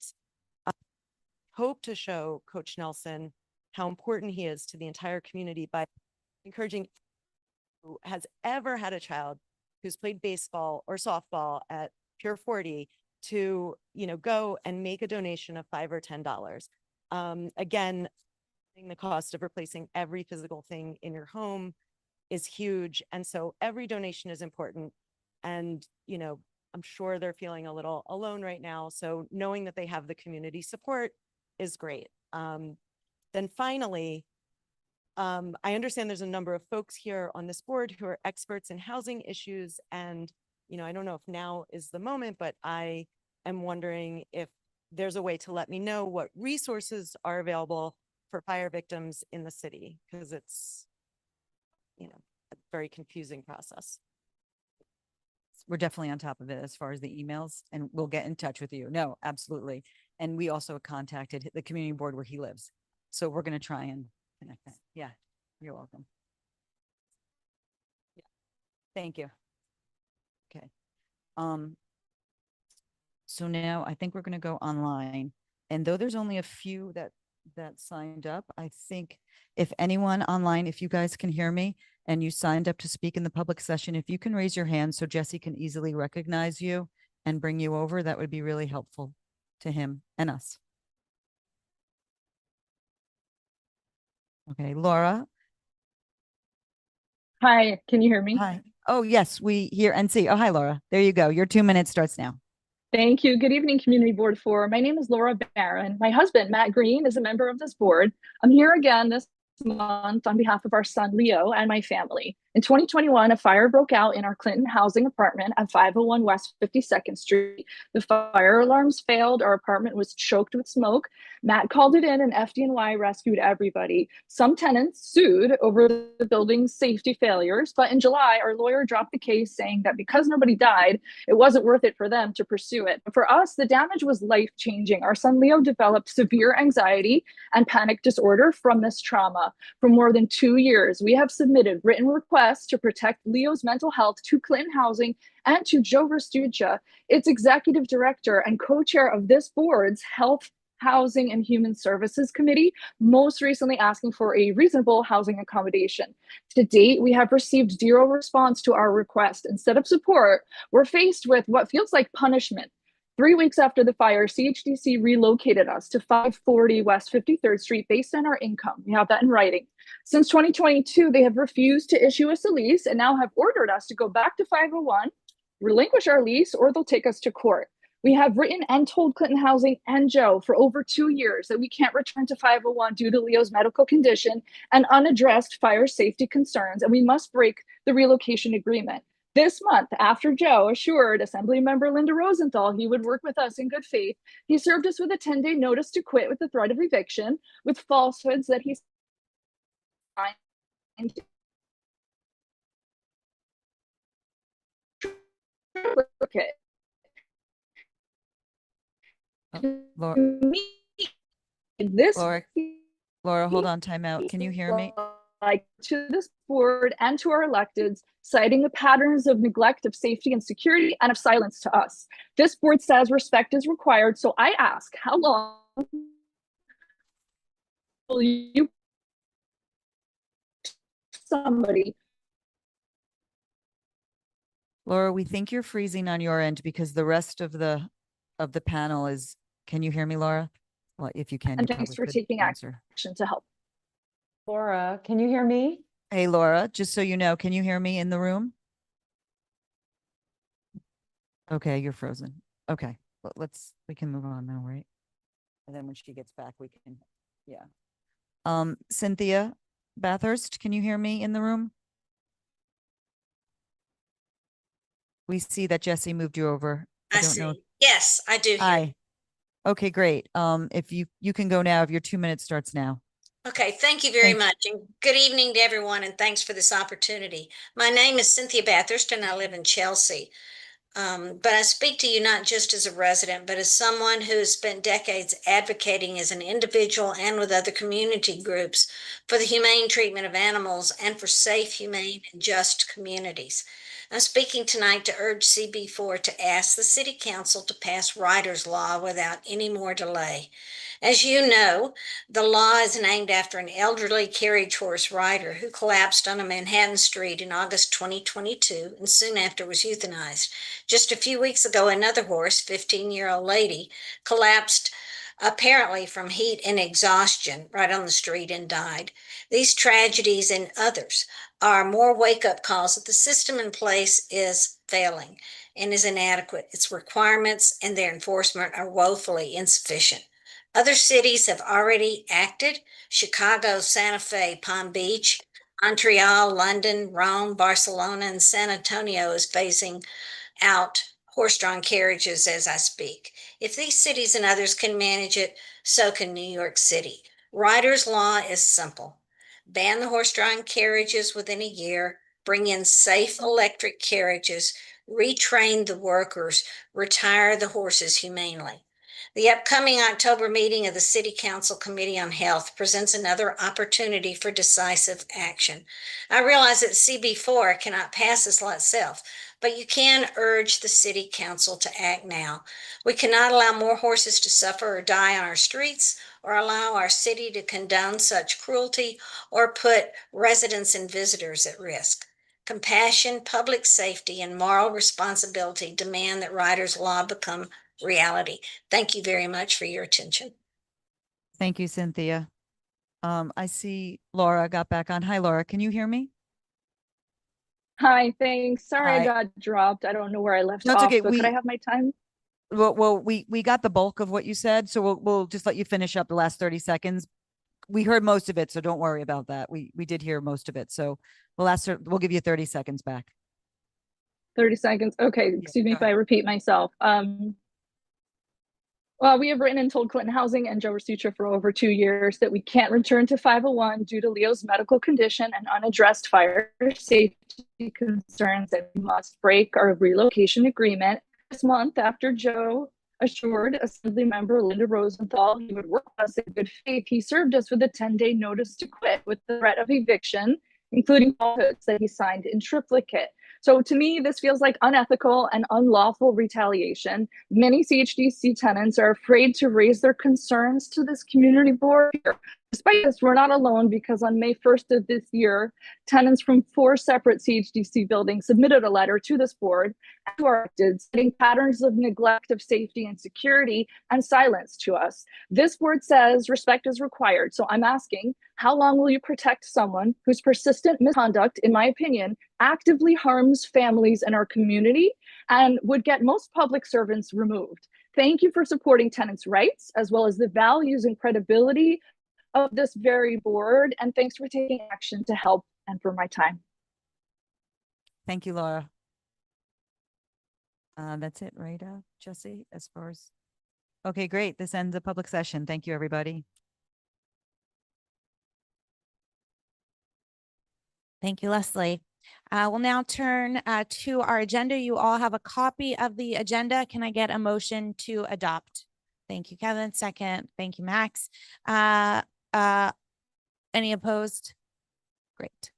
hope to show Coach Nelson how important he is to the entire community by encouraging who has ever had a child who's played baseball or softball at Pure 40 to, go and make a donation of $5 or $10. Again, the cost of replacing every physical thing in your home is huge. And so every donation is important. And, I'm sure they're feeling a little alone right now. So knowing that they have the community support is great. Then finally, I understand there's a number of folks here on this board who are experts in housing issues. And, I don't know if now is the moment, but I am wondering if there's a way to let me know what resources are available for fire victims in the city, because it's, a very confusing process. We're definitely on top of it as far as the emails, and we'll get in touch with you. No, absolutely. And we also contacted the community board where he lives. So we're going to try and connect that. Yeah, you're welcome. Yeah. Thank you. Okay. So now I think we're going to go online, and though there's only a few that signed up, I think if anyone online, if you guys can hear me and you signed up to speak in the public session, if you can raise your hand so Jesse can easily recognize you and bring you over, that would be really helpful to him and us. Okay, Laura. Hi, can you hear me? Hi. Oh, yes, we hear and see. Oh, hi, Laura. There you go. Your 2 minutes starts now. Thank you. Good evening, Community Board 4. My name is Laura Barron. My husband, Matt Green, is a member of this board. I'm here again this month on behalf of our son, Leo, and my family. In 2021, a fire broke out in our Clinton housing apartment at 501 West 52nd Street. The fire alarms failed. Our apartment was choked with smoke. Matt called it in and FDNY rescued everybody. Some tenants sued over the building's safety failures, but in July, our lawyer dropped the case saying that because nobody died, it wasn't worth it for them to pursue it. But for us, the damage was life-changing. Our son, Leo, developed severe anxiety and panic disorder from this trauma. For more than 2 years, we have submitted written requests to protect Leo's mental health to Clinton Housing and to Joe Verstuccia, its executive director and co-chair of this board's Health, Housing and Human Services Committee, most recently asking for a reasonable housing accommodation. To date, we have received zero response to our request. Instead of support, we're faced with what feels like punishment. 3 weeks after the fire, CHDC relocated us to 540 West 53rd Street based on our income. We have that in writing. Since 2022, they have refused to issue us a lease and now have ordered us to go back to 501, relinquish our lease, or they'll take us to court. We have written and told Clinton Housing and Joe for over 2 years that we can't return to 501 due to Leo's medical condition and unaddressed fire safety concerns, and we must break the relocation agreement. This month, after Joe assured Assemblymember Linda Rosenthal he would work with us in good faith, he served us with a 10-day notice to quit with the threat of eviction, with falsehoods that he signed. Okay. Laura, This Laura, hold on, time out. Can you hear me? Like to this board and to our electeds, citing the patterns of neglect of safety and security and of silence to us. This board says respect is required, so I ask, how long will you somebody? Laura, we think you're freezing on your end because the rest of the panel is, can you hear me, Laura? Well, if you can. And you thanks for probably could taking answer. action to help. Laura, can you hear me? Hey, Laura, just so you know, can you hear me in the room? Okay, you're frozen. Okay, well, we can move on now, right? And then when she gets back, we can, yeah. Cynthia Bathurst, can you hear me in the room? We see that Jesse moved you over. I don't see. know. Yes, I do hear you. Hi. Okay, great. If you can go now, if your 2 minutes starts now. Okay, thank you very much. And good evening to everyone, and thanks for this opportunity. My name is Cynthia Bathurst, and I live in Chelsea. But I speak to you not just as a resident, but as someone who has spent decades advocating as an individual and with other community groups for the humane treatment of animals and for safe, humane, and just communities. I'm speaking tonight to urge CB4 to ask the City Council to pass Rider's Law without any more delay. As you know, the law is named after an elderly carriage horse rider who collapsed on a Manhattan street in August 2022 and soon after was euthanized. Just a few weeks ago, another horse, 15-year-old lady, collapsed apparently from heat and exhaustion right on the street and died. These tragedies and others are more wake-up calls that the system in place is failing and is inadequate. Its requirements and their enforcement are woefully insufficient. Other cities have already acted. Chicago, Santa Fe, Palm Beach, Montreal, London, Rome, Barcelona, and San Antonio is phasing out horse-drawn carriages as I speak. If these cities and others can manage it, so can New York City. Rider's Law is simple. Ban the horse-drawn carriages within a year, bring in safe electric carriages, retrain the workers, retire the horses humanely. The upcoming October meeting of the City Council Committee on Health presents another opportunity for decisive action. I realize that CB4 cannot pass this law itself, but you can urge the City Council to act now. We cannot allow more horses to suffer or die on our streets, or allow our city to condone such cruelty or put residents and visitors at risk. Compassion, public safety, and moral responsibility demand that Rider's Law become reality. Thank you very much for your attention. Thank you, Cynthia. I see Laura got back on. Hi, Laura. Can you hear me? Hi, thanks. Sorry Hi. I got dropped. I don't know where I left No, it's off, okay. but could I have my time? Well, we got the bulk of what you said, so we'll just let you finish up the last 30 seconds. We heard most of it, so don't worry about that. We did hear most of it, so we'll give you 30 seconds back. 30 seconds. Okay, excuse me if I repeat myself. Well, we have written and told Clinton Housing and Joe Rasucha for over 2 years that we can't return to 501 due to Leo's medical condition and unaddressed fire safety concerns, that we must break our relocation agreement. This month, after Joe assured Assembly Member Linda Rosenthal he would work with us in good faith, he served us with a 10-day notice to quit with the threat of eviction, including falsehoods that he signed in triplicate. So to me, this feels like unethical and unlawful retaliation. Many CHDC tenants are afraid to raise their concerns to this community board here. Despite this, we're not alone, because on May 1st of this year, tenants from 4 separate CHDC buildings submitted a letter to this board and were elected, citing patterns of neglect of safety and security and silence to us. This board says respect is required. So I'm asking, how long will you protect someone whose persistent misconduct, in my opinion, actively harms families in our community and would get most public servants removed? Thank you for supporting tenants' rights, as well as the values and credibility of this very board. And thanks for taking action to help and for my time. Thank you, Laura. That's it, right, Jesse, as far as... Okay, great. This ends the public session. Thank you, everybody. Thank you, Leslie. We'll now turn to our agenda. You all have a copy of the agenda. Can I get a motion to adopt? Thank you, Kevin. Second. Thank you, Max. Any opposed? Great.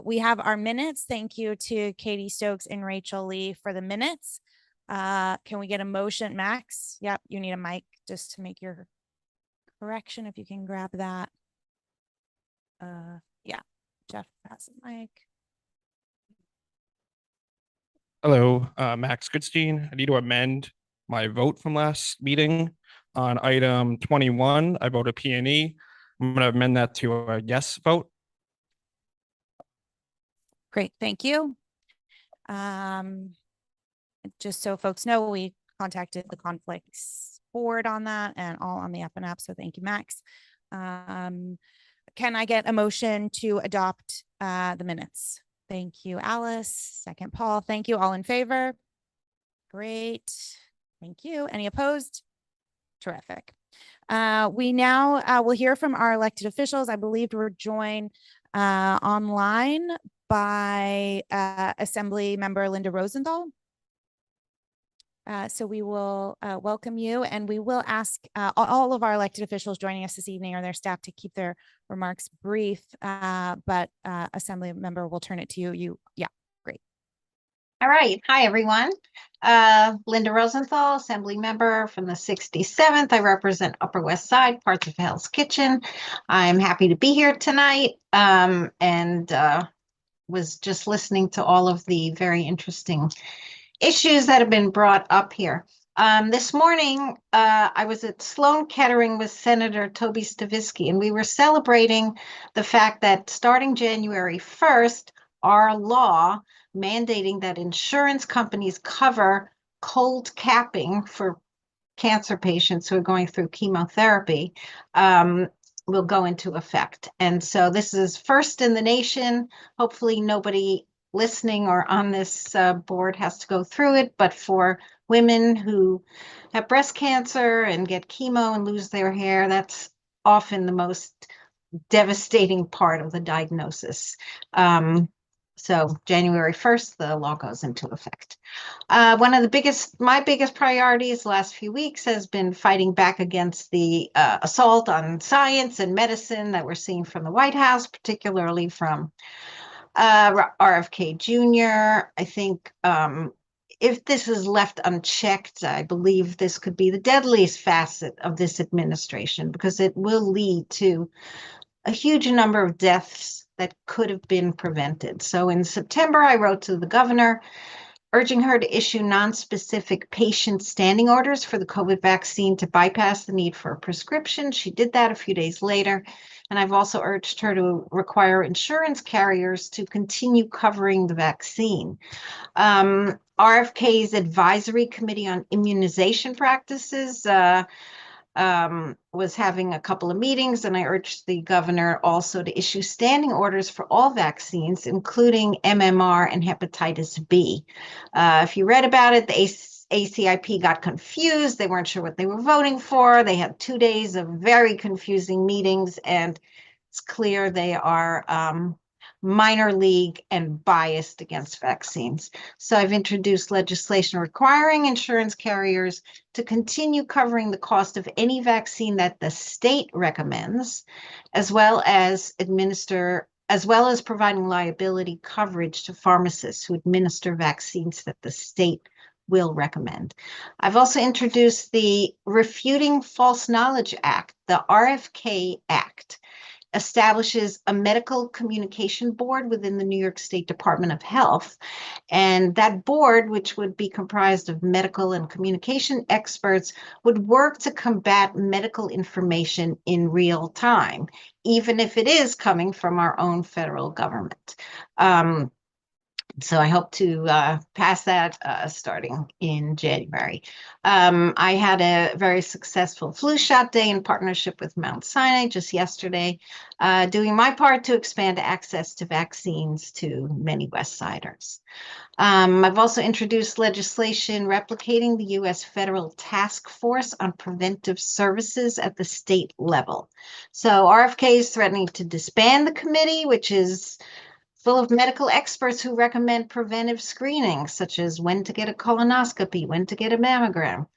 We have our minutes. Thank you to Katie Stokes and Rachel Lee for the minutes. Can we get a motion, Max? Yep, you need a mic just to make your correction, if you can grab that. Yeah, Jeff has a mic. Hello, Max Goodstein. I need to amend my vote from last meeting on item 21. I voted P&E. I'm going to amend that to a yes vote. Great, thank you. Just so folks know, we contacted the conflicts board on that and all on the up and up. So thank you, Max. Can I get a motion to adopt the minutes? Thank you, Alice. Second, Paul. Thank you. All in favor? Great. Thank you. Any opposed? Terrific. We now will hear from our elected officials. I believe we're joined online by Assembly Member Linda Rosenthal. So we will welcome you, and we will ask all of our elected officials joining us this evening or their staff to keep their remarks brief, but Assembly Member, we'll turn it to you. Yeah, great. All right. Hi, everyone. Linda Rosenthal, Assembly Member from the 67th. I represent Upper West Side, parts of Hell's Kitchen. I'm happy to be here tonight and was just listening to all of the very interesting issues that have been brought up here. This morning, I was at Sloan Kettering with Senator Toby Stavisky, and we were celebrating the fact that starting January 1st, our law mandating that insurance companies cover cold capping for cancer patients who are going through chemotherapy will go into effect. And so this is first in the nation. Hopefully nobody listening or on this board has to go through it, but for women who have breast cancer and get chemo and lose their hair, that's often the most devastating part of the diagnosis. So January 1st, the law goes into effect. One of my biggest priorities last few weeks has been fighting back against the assault on science and medicine that we're seeing from the White House, particularly from RFK Jr. I think if this is left unchecked, I believe this could be the deadliest facet of this administration because it will lead to a huge number of deaths that could have been prevented. So in September, I wrote to the governor urging her to issue non-specific patient standing orders for the COVID vaccine to bypass the need for a prescription. She did that a few days later. And I've also urged her to require insurance carriers to continue covering the vaccine. RFK's Advisory Committee on Immunization Practices was having a couple of meetings, and I urged the governor also to issue standing orders for all vaccines, including MMR and hepatitis B. If you read about it, the ACIP got confused. They weren't sure what they were voting for. They had 2 days of very confusing meetings, and it's clear they are minor league and biased against vaccines. So I've introduced legislation requiring insurance carriers to continue covering the cost of any vaccine that the state recommends, as well as providing liability coverage to pharmacists who administer vaccines that the state will recommend. I've also introduced the Refuting False Knowledge Act, the RFK Act. Establishes a medical communication board within the New York State Department of Health. And that board, which would be comprised of medical and communication experts, would work to combat medical information in real time, even if it is coming from our own federal government. So I hope to pass that starting in January. I had a very successful flu shot day in partnership with Mount Sinai just yesterday, doing my part to expand access to vaccines to many West Siders. I've also introduced legislation replicating the U.S. Federal Task Force on Preventive Services at the state level. So RFK is threatening to disband the committee, which is full of medical experts who recommend preventive screening, such as when to get a colonoscopy, when to get a mammogram.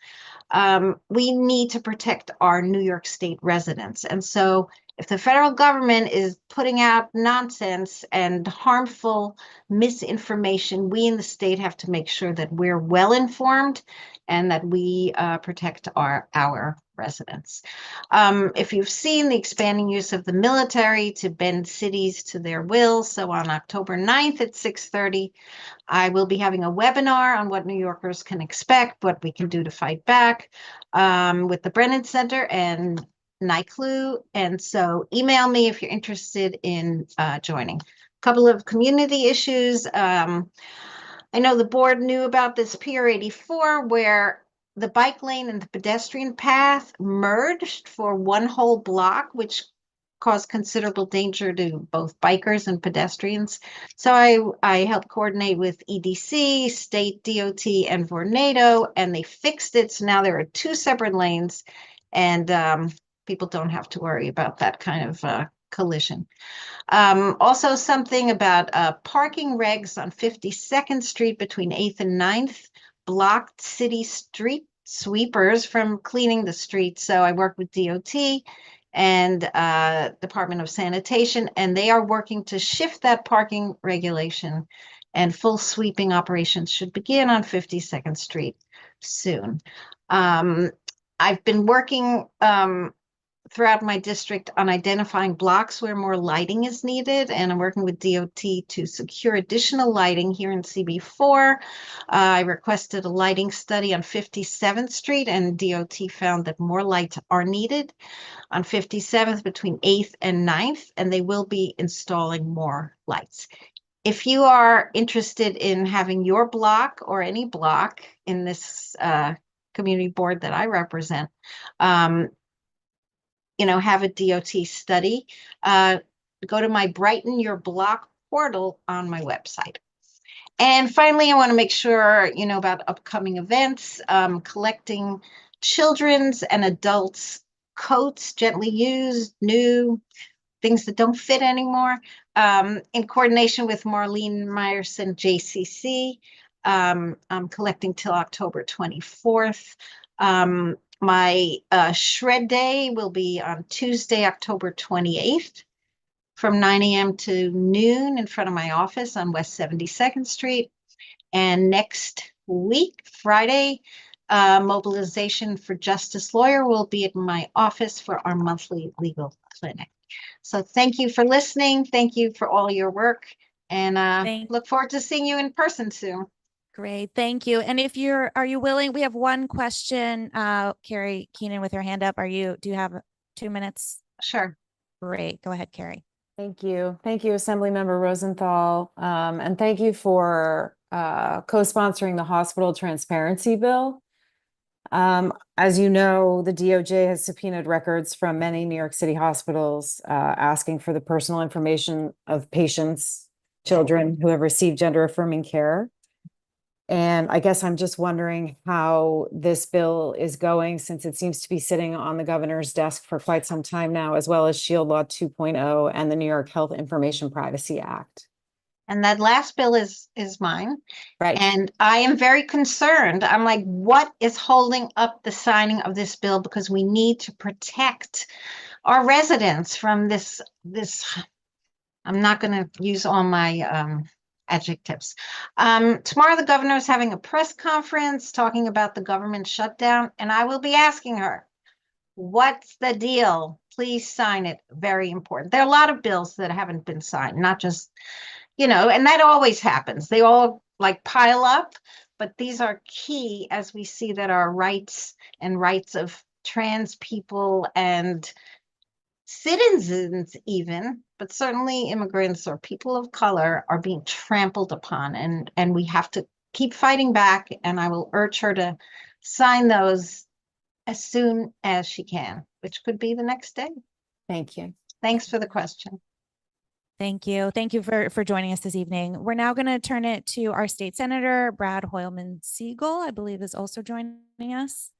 We need to protect our New York State residents. And so if the federal government is putting out nonsense and harmful misinformation, we in the state have to make sure that we're well informed and that we protect our residents. If you've seen the expanding use of the military to bend cities to their will, so on October 9th at 6:30, I will be having a webinar on what New Yorkers can expect, what we can do to fight back with the Brennan Center and NYCLU. And so email me if you're interested in joining. A couple of community issues. I know the board knew about this Pier 84 where the bike lane and the pedestrian path merged for one whole block, which caused considerable danger to both bikers and pedestrians. So I helped coordinate with EDC, State DOT, and Vornado, and they fixed it. So now there are 2 separate lanes, and people don't have to worry about that kind of collision. Also something about parking regs on 52nd Street between 8th and 9th blocked city street sweepers from cleaning the streets. So I work with DOT and Department of Sanitation, and they are working to shift that parking regulation and full sweeping operations should begin on 52nd Street soon. I've been working throughout my district on identifying blocks where more lighting is needed, and I'm working with DOT to secure additional lighting here in CB4. I requested a lighting study on 57th Street, and DOT found that more lights are needed on 57th between 8th and 9th, and they will be installing more lights. If you are interested in having your block or any block in this community board that I represent, have a DOT study, go to my Brighten Your Block portal on my website. And finally, I want to make sure you know about upcoming events, collecting children's and adults' coats, gently used, new, things that don't fit anymore, in coordination with Marlene Meyerson, JCC. I'm collecting till October 24th. My shred day will be on Tuesday, October 28th from 9 a.m. to noon in front of my office on West 72nd Street. And next week, Friday, Mobilization for Justice Lawyer will be at my office for our monthly legal clinic. So thank you for listening. Thank you for all your work, and look forward to seeing you in person soon. Great, thank you. And are you willing? We have one question. Carrie Keenan with her hand up. Do you have 2 minutes? Sure. Great, go ahead, Carrie. Thank you. Thank you, Assemblymember Rosenthal. And thank you for co-sponsoring the hospital transparency bill. As you know, the DOJ has subpoenaed records from many New York City hospitals asking for the personal information of patients, children who have received gender-affirming care. And I guess I'm just wondering how this bill is going, since it seems to be sitting on the governor's desk for quite some time now, as well as Shield Law 2.0 and the New York Health Information Privacy Act. And that last bill is mine. Right. And I am very concerned. I'm like, what is holding up the signing of this bill? Because we need to protect our residents from this. I'm not going to use all my adjectives. Tomorrow, the governor is having a press conference talking about the government shutdown, and I will be asking her, what's the deal? Please sign it. Very important. There are a lot of bills that haven't been signed, not just, and that always happens. They all pile up, but these are key as we see that our rights and rights of trans people and citizens even, but certainly immigrants or people of color, are being trampled upon, and we have to keep fighting back. And I will urge her to sign those as soon as she can, which could be the next day. Thank you. Thanks for the question. Thank you. Thank you for joining us this evening. We're now going to turn it to our state senator, Brad Hoylman Siegel, I believe is also joining us.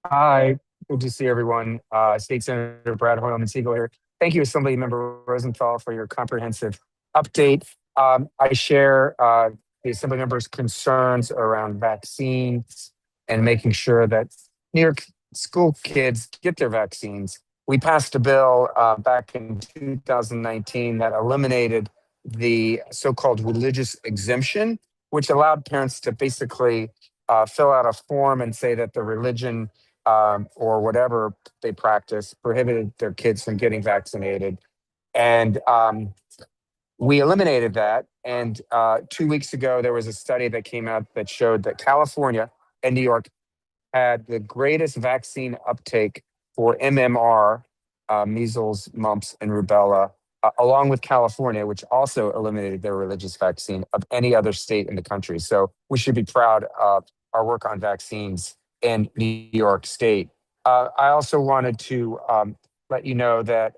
Hi, good to see everyone. State Senator Brad Hoylman Siegel here. Thank you, Assemblymember Rosenthal, for your comprehensive update. I share the Assemblymember's concerns around vaccines and making sure that New York school kids get their vaccines. We passed a bill back in 2019 that eliminated the so-called religious exemption, which allowed parents to basically fill out a form and say that the religion or whatever they practice prohibited their kids from getting vaccinated. And we eliminated that. And 2 weeks ago, there was a study that came out that showed that California and New York had the greatest vaccine uptake for MMR, measles, mumps, and rubella, along with California, which also eliminated their religious vaccine, of any other state in the country. So we should be proud of our work on vaccines in New York State. I also wanted to let you know that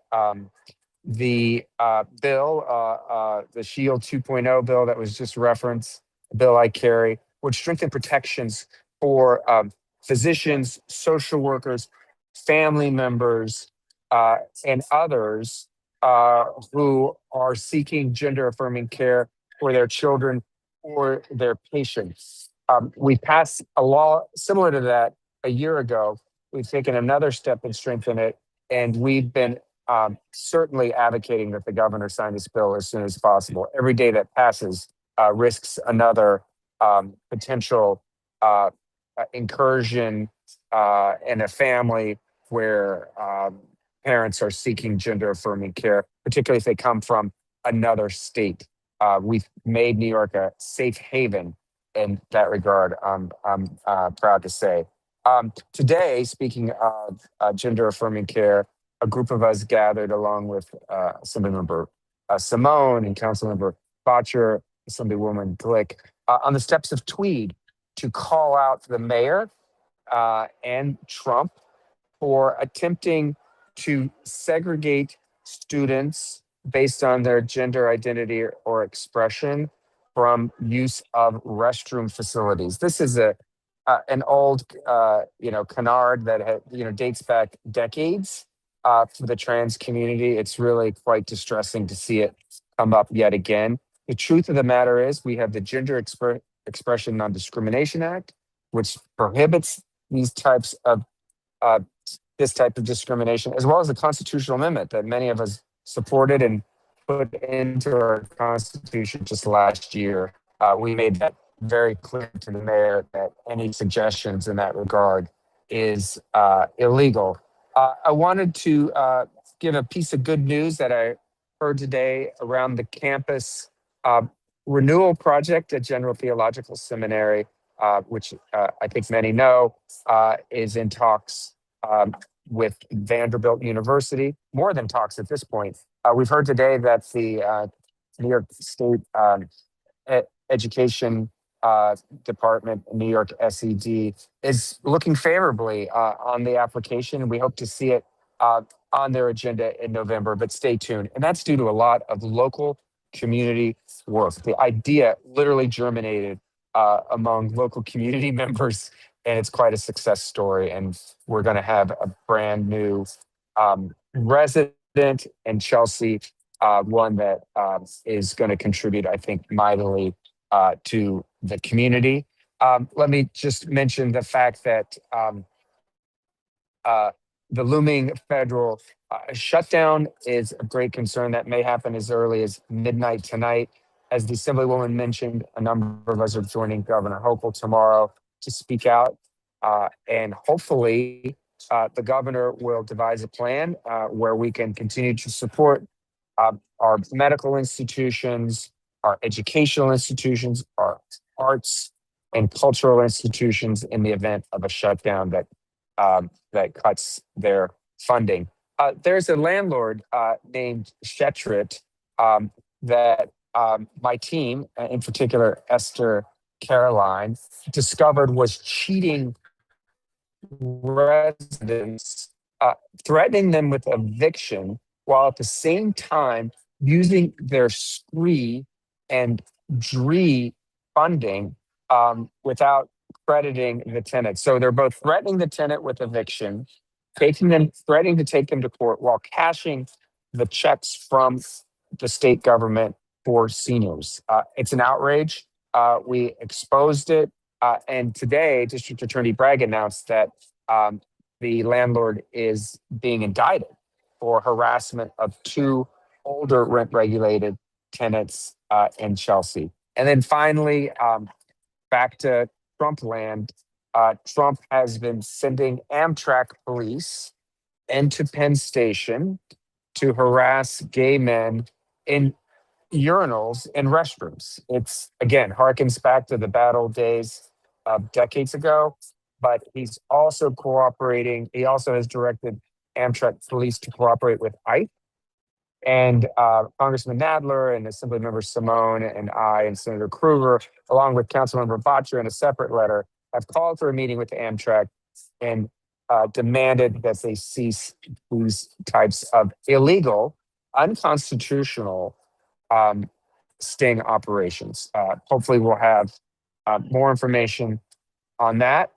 the bill, the Shield 2.0 bill that was just referenced, the bill I carry, would strengthen protections for physicians, social workers, family members, and others who are seeking gender-affirming care for their children or their patients. We passed a law similar to that a year ago. We've taken another step and strengthened it, and we've been certainly advocating that the governor sign this bill as soon as possible. Every day that passes, risks another potential incursion in a family where parents are seeking gender affirming care, particularly if they come from another state. We've made New York a safe haven in that regard. I'm proud to say. Today, speaking of gender affirming care, a group of us gathered along with Assemblymember Simone and Councilmember Botcher, Assemblywoman Glick, on the steps of Tweed to call out the mayor and Trump for attempting to segregate students based on their gender identity or expression from use of restroom facilities. This is an old canard that dates back decades for the trans community. It's really quite distressing to see it come up yet again. The truth of the matter is we have the Gender Expression Non-Discrimination Act, which prohibits these types of this type of discrimination, as well as the constitutional amendment that many of us supported and put into our Constitution just last year. We made that very clear to the mayor that any suggestions in that regard is illegal. I wanted to give a piece of good news that I heard today around the campus renewal project at General Theological Seminary, which I think many know is in talks with Vanderbilt University, more than talks at this point. We've heard today that the New York State Education Department, New York SED, is looking favorably on the application. We hope to see it on their agenda in November, but stay tuned. And that's due to a lot of local community work. The idea literally germinated among local community members, and it's quite a success story. And we're going to have a brand new resident in Chelsea, one that is going to contribute, I think, mightily to the community. Let me just mention the fact that the looming federal shutdown is a great concern that may happen as early as midnight tonight. As the Assemblywoman mentioned, a number of us are joining Governor Hochul tomorrow to speak out. And hopefully the governor will devise a plan where we can continue to support our medical institutions, our educational institutions, our arts and cultural institutions in the event of a shutdown that cuts their funding. There's a landlord named Shetrit that my team, in particular Esther Caroline, discovered was cheating residents, threatening them with eviction while at the same time using their SCREE and DREE funding without crediting the tenant. So they're both threatening the tenant with eviction, threatening to take them to court while cashing the checks from the state government for seniors. It's an outrage. We exposed it. And today, District Attorney Bragg announced that the landlord is being indicted for harassment of 2 older rent-regulated tenants in Chelsea. And then finally, back to Trump land, Trump has been sending Amtrak police into Penn Station to harass gay men in urinals and restrooms. It's, again, harkens back to the bad old days of decades ago, but he's also cooperating. He also has directed Amtrak police to cooperate with ICE. And Congressman Nadler and Assemblymember Simone and I and Senator Kruger, along with Councilmember Botcher in a separate letter, have called for a meeting with Amtrak and demanded that they cease these types of illegal, unconstitutional sting operations. Hopefully we'll have more information on that.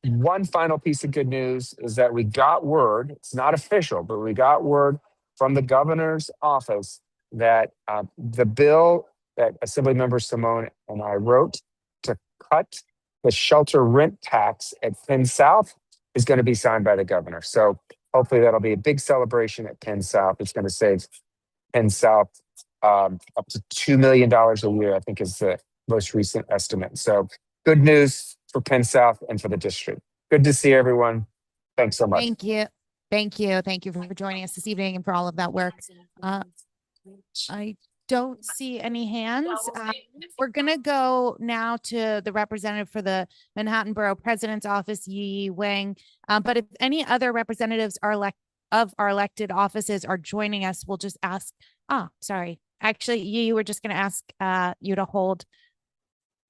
One final piece of good news is that we got word, it's not official, but we got word from the governor's office that the bill that Assemblymember Simone and I wrote to cut the shelter rent tax at Penn South is going to be signed by the governor. So hopefully that'll be a big celebration at Penn South. It's going to save Penn South up to $2 million a year, I think is the most recent estimate. So good news for Penn South and for the district. Good to see everyone. Thanks so much. Thank you. Thank you. Thank you for joining us this evening and for all of that work. I don't see any hands. We're going to go now to the representative for the Manhattan Borough President's Office, Yiyi, Wang. But if any other representatives are of our elected offices are joining us, we'll just ask. Sorry. Actually, Yiyi, we're just going to ask you to hold.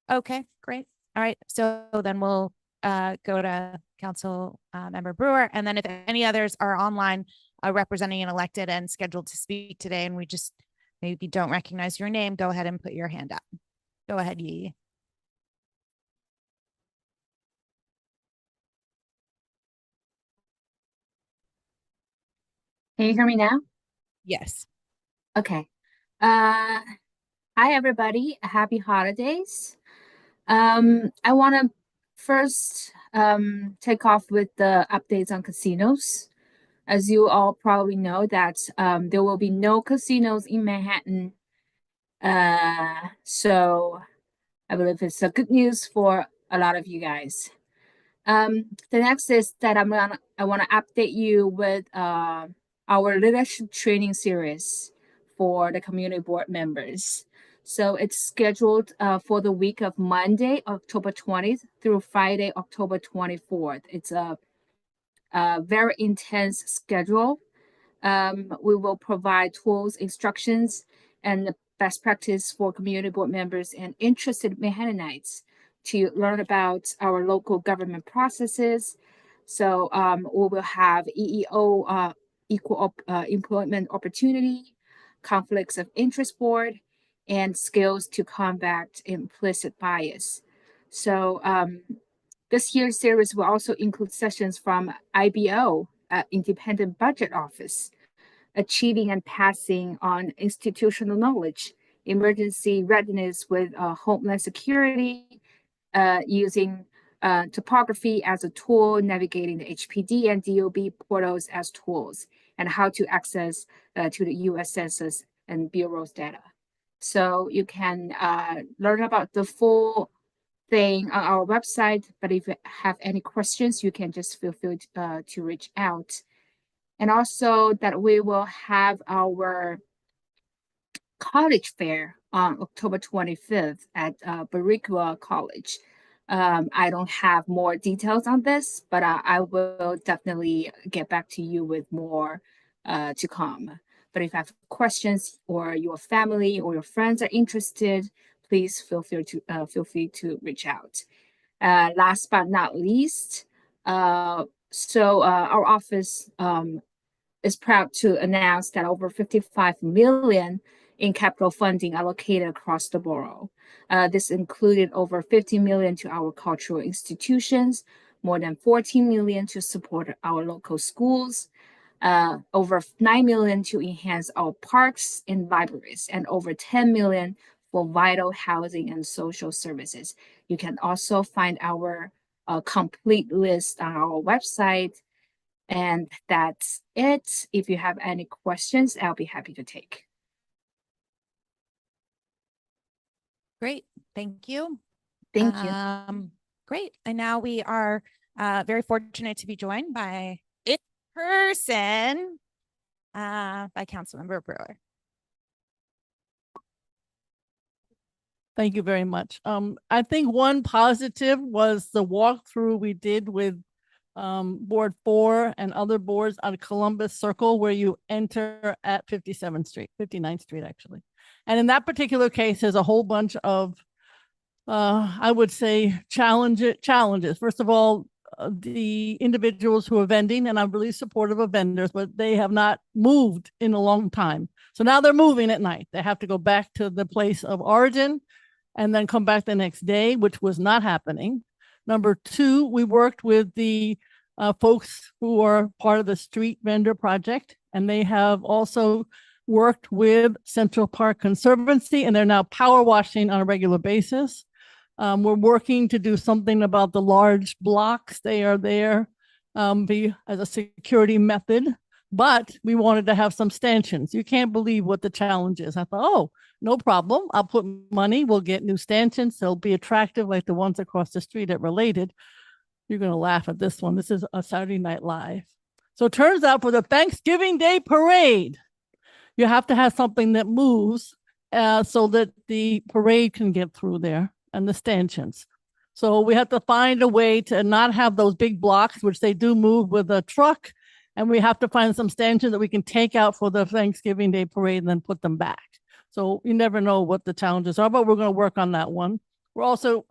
Okay, great. All right. So then we'll go to Council Member Brewer. And then if any others are online representing an elected and scheduled to speak today, and we just maybe don't recognize your name, go ahead and put your hand up. Go ahead, Yiyi. Can you hear me now? Yes. Okay. Hi everybody. Happy holidays. I want to first take off with the updates on casinos. As you all probably know that there will be no casinos in Manhattan. So I believe it's a good news for a lot of you guys. The next is that I want to update you with our leadership training series for the community board members. So it's scheduled for the week of Monday, October 20th through Friday, October 24th. It's a very intense schedule. We will provide tools, instructions, and the best practice for community board members and interested Manhattanites to learn about our local government processes. So we will have EEO, equal employment opportunity, conflicts of interest board, and skills to combat implicit bias. So this year's series will also include sessions from IBO, Independent Budget Office, achieving and passing on institutional knowledge, emergency readiness with homeland security, using topography as a tool, navigating the HPD and DOB portals as tools, and how to access to the U.S. Census and Bureau's data. So you can learn about the full thing on our website, but if you have any questions, you can just feel free to reach out. And also that we will have our college fair on October 25th at Borough College. I don't have more details on this, but I will definitely get back to you with more to come. But if you have questions or your family or your friends are interested, please feel free to reach out. Last but not least, our office is proud to announce that over $55 million in capital funding allocated across the borough. This included over $50 million to our cultural institutions, more than $14 million to support our local schools, over $9 million to enhance our parks and libraries, and over $10 million for vital housing and social services. You can also find our complete list on our website. And that's it. If you have any questions, I'll be happy to take. Great. Thank you. Thank you. Great. And now we are very fortunate to be joined by in person by Councilmember Brewer. Thank you very much. I think one positive was the walkthrough we did with Board 4 and other boards on Columbus Circle, where you enter at 59th Street, actually. And in that particular case, there's a whole bunch of, I would say, challenges. First of all, the individuals who are vending, and I'm really supportive of vendors, but they have not moved in a long time. So now they're moving at night. They have to go back to the place of origin and then come back the next day, which was not happening. Number two, we worked with the folks who are part of the street vendor project, and they have also worked with Central Park Conservancy, and they're now power washing on a regular basis. We're working to do something about the large blocks. They are there as a security method, but we wanted to have some stanchions. You can't believe what the challenge is. I thought, oh, no problem. I'll put money. We'll get new stanchions. They'll be attractive like the ones across the street at Related. You're going to laugh at this one. This is a Saturday Night Live. So it turns out for the Thanksgiving Day parade, you have to have something that moves so that the parade can get through there and the stanchions. So we have to find a way to not have those big blocks, which they do move with a truck. And we have to find some stanchions that we can take out for the Thanksgiving Day parade and then put them back. So you never know what the challenges are, but we're going to work on that one. We're also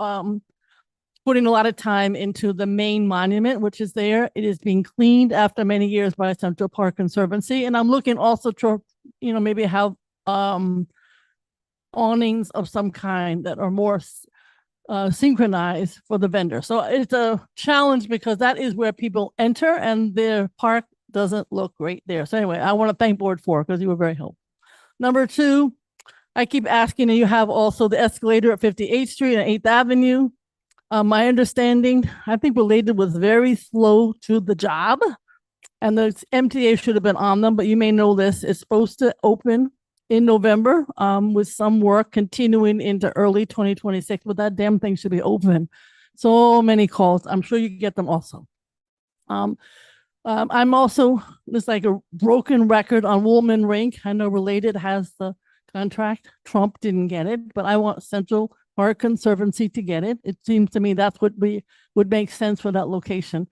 putting a lot of time into the main monument, which is there. It is being cleaned after many years by Central Park Conservancy. And I'm looking also to, maybe have awnings of some kind that are more synchronized for the vendor. So it's a challenge because that is where people enter and their park doesn't look great there. So anyway, I want to thank Board 4 because you were very helpful. Number 2, I keep asking, and you have also the escalator at 58th Street and 8th Avenue. My understanding, I think Related was very slow to the job and the MTA should have been on them, but you may know this, it's supposed to open in November with some work continuing into early 2026, but that damn thing should be open. So many calls. I'm sure you get them also. I'm also, it's like a broken record on Woolman Rink. I know Related has the contract. Trump didn't get it, but I want Central Park Conservancy to get it. It seems to me that's what would make sense for that location.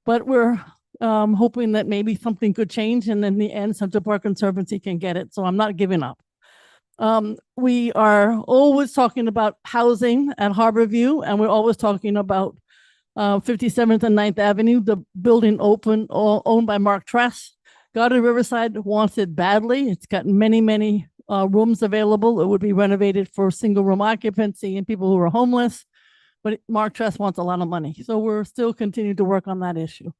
But we're hoping that maybe something could change and in the end, Central Park Conservancy can get it. So I'm not giving up. We are always talking about housing at Harborview, and we're always talking about 57th and 9th Avenue, the building owned by Mark Tress. Garden Riverside wants it badly. It's got many rooms available. It would be renovated for single room occupancy and people who are homeless, but Mark Tress wants a lot of money. So we're still continuing to work on that issue.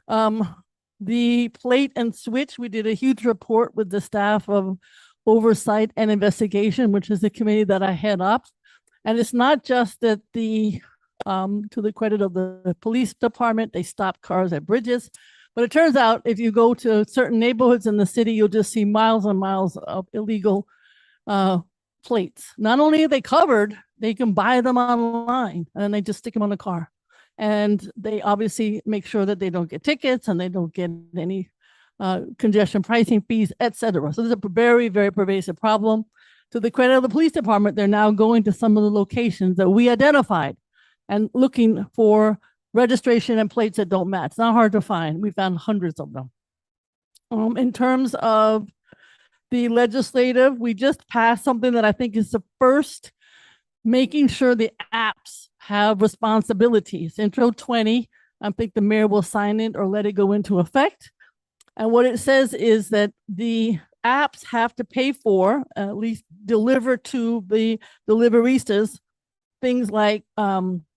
The plate and switch, we did a huge report with the staff of Oversight and Investigation, which is the committee that I head up. And it's not just that to the credit of the police department, they stop cars at bridges. But it turns out if you go to certain neighborhoods in the city, you'll just see miles and miles of illegal plates. Not only are they covered, they can buy them online and then they just stick them on the car. And they obviously make sure that they don't get tickets and they don't get any congestion pricing fees, etc. So there's a very, very pervasive problem. To the credit of the police department, they're now going to some of the locations that we identified and looking for registration and plates that don't match. It's not hard to find. We found hundreds of them. In terms of the legislative, we just passed something that I think is the first, making sure the apps have responsibilities. Intro 20, I think the mayor will sign it or let it go into effect. And what it says is that the apps have to pay for, at least deliver to the deliveristas, things like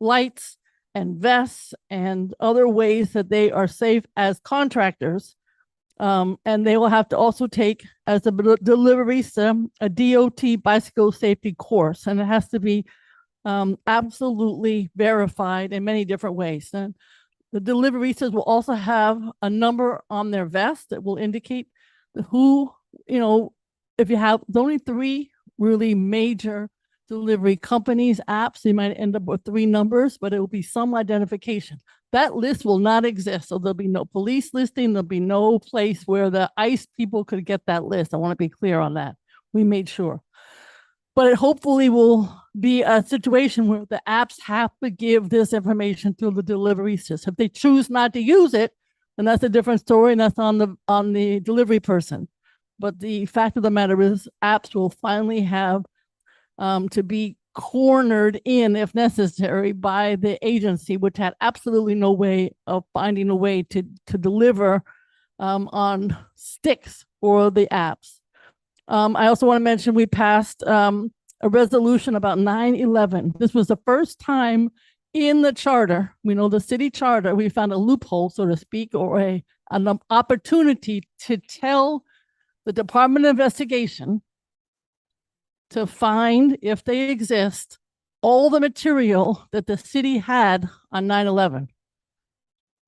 lights and vests and other ways that they are safe as contractors. And they will have to also take, as a deliverista, a DOT bicycle safety course. And it has to be absolutely verified in many different ways. And the deliveristas will also have a number on their vest that will indicate who, if you have only 3 really major delivery companies, apps, you might end up with 3 numbers, but it will be some identification. That list will not exist. So there'll be no police listing. There'll be no place where the ICE people could get that list. I want to be clear on that. We made sure. But it hopefully will be a situation where the apps have to give this information to the deliveristas. If they choose not to use it, then that's a different story, and that's on the delivery person. But the fact of the matter is, apps will finally have to be cornered in, if necessary, by the agency, which had absolutely no way of finding a way to deliver on sticks for the apps. I also want to mention we passed a resolution about 9/11. This was the first time in the charter, we know the city charter, we found a loophole, so to speak, or an opportunity to tell the Department of Investigation to find, if they exist, all the material that the city had on 9/11.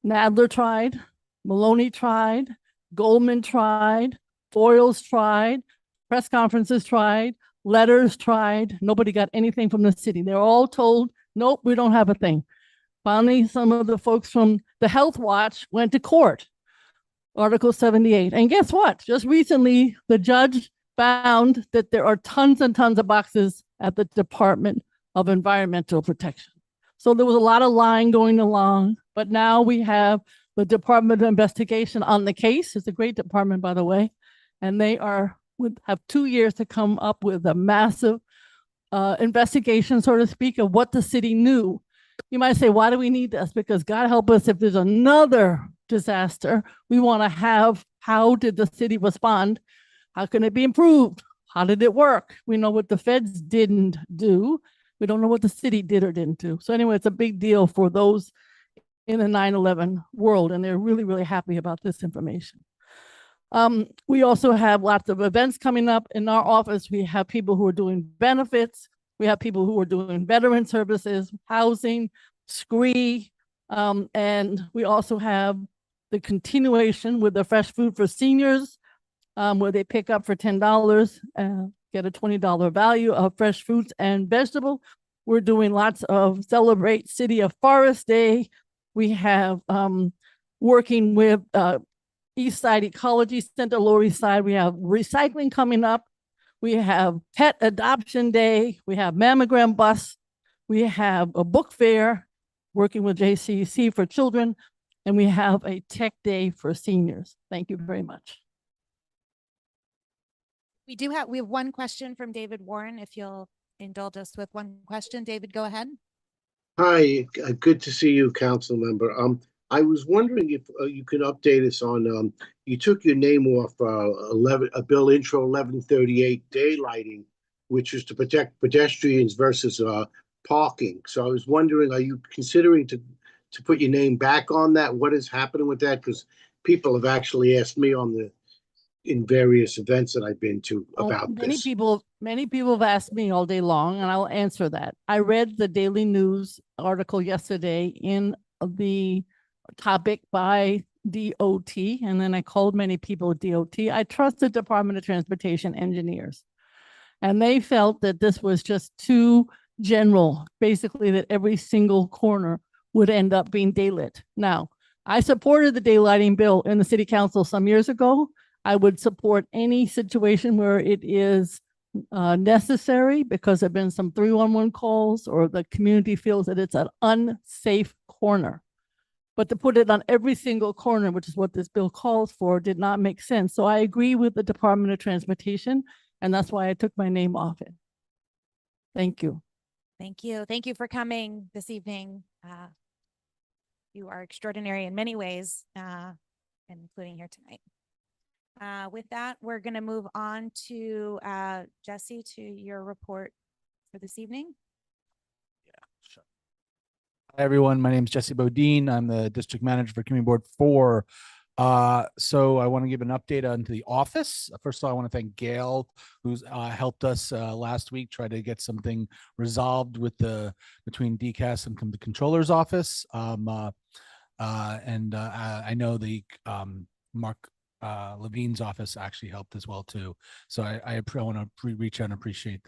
Nadler tried, Maloney tried, Goldman tried, Foyles tried, press conferences tried, letters tried. Nobody got anything from the city. They're all told, nope, we don't have a thing. Finally, some of the folks from the Health Watch went to court, Article 78. And guess what? Just recently, the judge found that there are tons and tons of boxes at the Department of Environmental Protection. So there was a lot of lying going along, but now we have the Department of Investigation on the case. It's a great department, by the way, and they have 2 years to come up with a massive investigation, so to speak, of what the city knew. You might say, why do we need this? Because God help us if there's another disaster, we want to have, how did the city respond? How can it be improved? How did it work? We know what the feds didn't do. We don't know what the city did or didn't do. So anyway, it's a big deal for those in the 9/11 world, and they're really, really happy about this information. We also have lots of events coming up in our office. We have people who are doing benefits. We have people who are doing veteran services, housing, scree, and we also have the continuation with the fresh food for seniors, where they pick up for $10, get a $20 value of fresh fruits and vegetable. We're doing lots of Celebrate City of Forest Day. We have working with East Side Ecology Center, Lower East Side. We have recycling coming up. We have Pet Adoption Day. We have Mammogram Bus. We have a book fair working with JCC for children. And we have a tech day for seniors. Thank you very much. We have one question from David Warren. If you'll indulge us with one question, David, go ahead. Hi, good to see you, council member. I was wondering if you could update us on, you took your name off Bill Intro 1138 daylighting, which is to protect pedestrians versus parking. So I was wondering, are you considering to put your name back on that? What is happening with that? Because people have actually asked me in various events that I've been to about this. Many people have asked me all day long, and I'll answer that. I read the Daily News article yesterday in the topic by DOT, and then I called many people at DOT. I trust the Department of Transportation engineers, and they felt that this was just too general, basically that every single corner would end up being daylit. Now, I supported the daylighting bill in the city council some years ago. I would support any situation where it is necessary because there have been some 311 calls or the community feels that it's an unsafe corner. But to put it on every single corner, which is what this bill calls for, did not make sense. So I agree with the Department of Transportation, and that's why I took my name off it. Thank you. Thank you. Thank you for coming this evening. You are extraordinary in many ways, including here tonight. With that, we're going to move on to Jesse, to your report for this evening. Hi, everyone. My name is Jesse Bodine. I'm the district manager for Community Board 4. So I want to give an update onto the office. First of all, I want to thank Gail, who's helped us last week try to get something resolved with between DCAS and the controller's office. I know the Mark Levine's office actually helped as well too. So I want to reach out and appreciate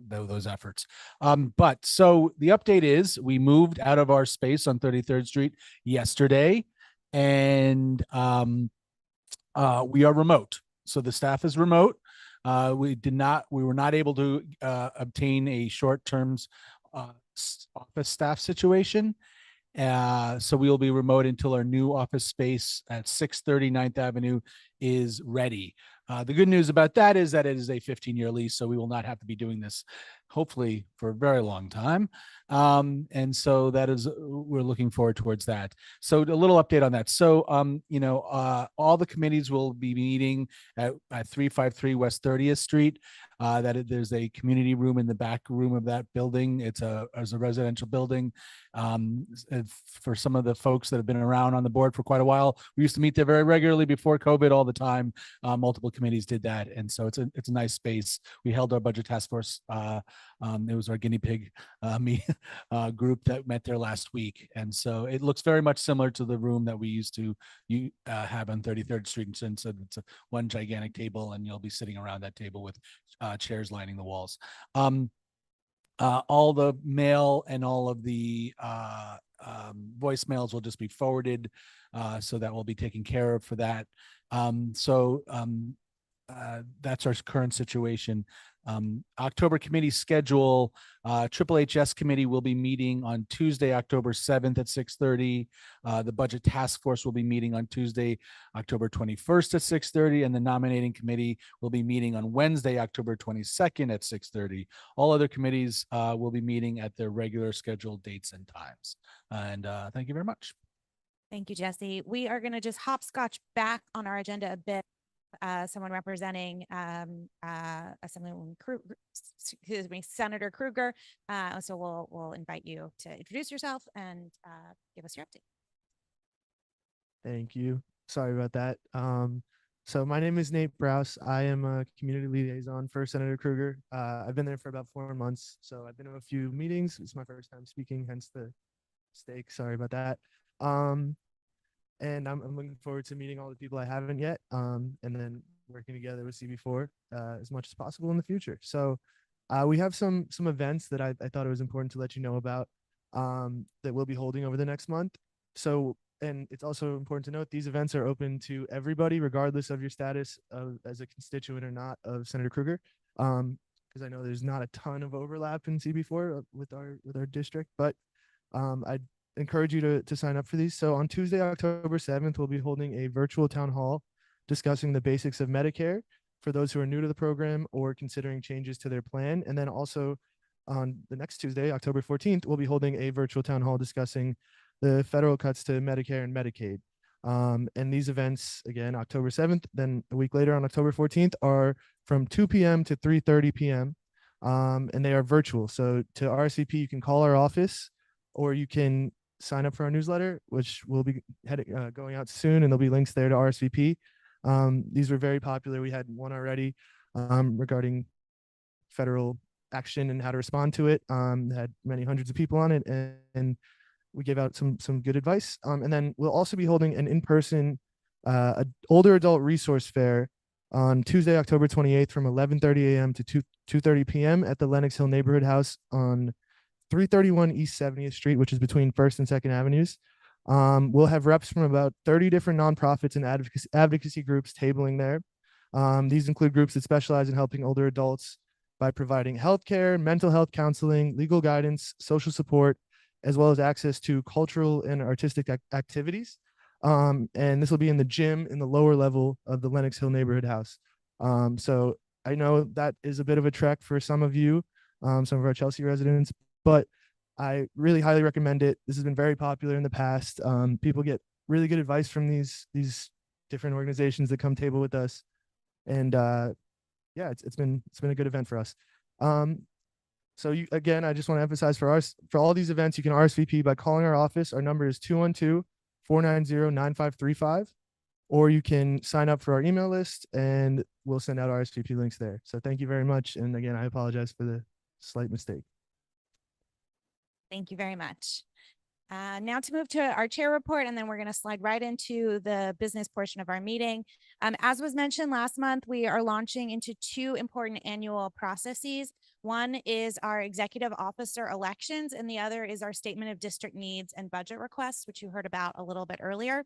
those efforts. But so the update is we moved out of our space on 33rd Street yesterday, and we are remote. So the staff is remote. We were not able to obtain a short-term office staff situation. So we will be remote until our new office space at 630 9th Avenue is ready. The good news about that is that it is a 15-year lease, so we will not have to be doing this, hopefully, for a very long time. And so we're looking forward towards that. So a little update on that. So, all the committees will be meeting at 353 West 30th Street. There's a community room in the back room of that building. It's a residential building. For some of the folks that have been around on the board for quite a while, we used to meet there very regularly before COVID. All the time. Multiple committees did that. And so it's a nice space. We held our budget task force. It was our guinea pig group that met there last week. And so it looks very much similar to the room that we used to have on 33rd Street. And so it's one gigantic table, and you'll be sitting around that table with chairs lining the walls. All the mail and all of the voicemails will just be forwarded, so that will be taken care of for that. That's our current situation. October committee schedule, Triple HS committee will be meeting on Tuesday, October 7th at 6:30. The budget task force will be meeting on Tuesday, October 21st at 6:30, and the nominating committee will be meeting on Wednesday, October 22nd at 6:30. All other committees will be meeting at their regular scheduled dates and times. And thank you very much. Thank you, Jesse. We are going to just hopscotch back on our agenda a bit. Someone representing Senator Kruger. So we'll invite you to introduce yourself and give us your update. Thank you. Sorry about that. So my name is Nate Browse. I am a community liaison for Senator Kruger. I've been there for about 4 months. So I've been to a few meetings. It's my first time speaking, hence the mistake. Sorry about that. And I'm looking forward to meeting all the people I haven't yet, and then working together with CB4 as much as possible in the future. So we have some events that I thought it was important to let you know about that we'll be holding over the next month. So, and it's also important to note these events are open to everybody, regardless of your status as a constituent or not of Senator Kruger, because I know there's not a ton of overlap in CB4 with our district, but I encourage you to sign up for these. So on Tuesday, October 7th, we'll be holding a virtual town hall discussing the basics of Medicare for those who are new to the program or considering changes to their plan. And then also on the next Tuesday, October 14th, we'll be holding a virtual town hall discussing the federal cuts to Medicare and Medicaid. And these events, again, October 7th, then a week later on October 14th, are from 2 p.m. to 3:30 p.m. And they are virtual. So to RSVP, you can call our office, or you can sign up for our newsletter, which will be going out soon, and there'll be links there to RSVP. These were very popular. We had one already regarding federal action and how to respond to it. Had many hundreds of people on it, and we gave out some good advice. And then we'll also be holding an in-person older adult resource fair on Tuesday, October 28th from 11:30 a.m. to 2:30 p.m. at the Lenox Hill Neighborhood House on 331 East 70th Street, which is between 1st and 2nd Avenues. We'll have reps from about 30 different nonprofits and advocacy groups tabling there. These include groups that specialize in helping older adults by providing healthcare, mental health counseling, legal guidance, social support, as well as access to cultural and artistic activities. And this will be in the gym in the lower level of the Lenox Hill Neighborhood House. So I know that is a bit of a trek for some of you, some of our Chelsea residents, but I really highly recommend it. This has been very popular in the past. People get really good advice from these different organizations that come table with us. And yeah, it's been a good event for us. So again, I just want to emphasize for all these events, you can RSVP by calling our office. Our number is 212-490-9535, or you can sign up for our email list and we'll send out RSVP links there. So thank you very much. And again, I apologize for the slight mistake. Thank you very much. Now to move to our chair report, and then we're going to slide right into the business portion of our meeting. As was mentioned last month, we are launching into 2 important annual processes. One is our executive officer elections, and the other is our statement of district needs and budget requests, which you heard about a little bit earlier.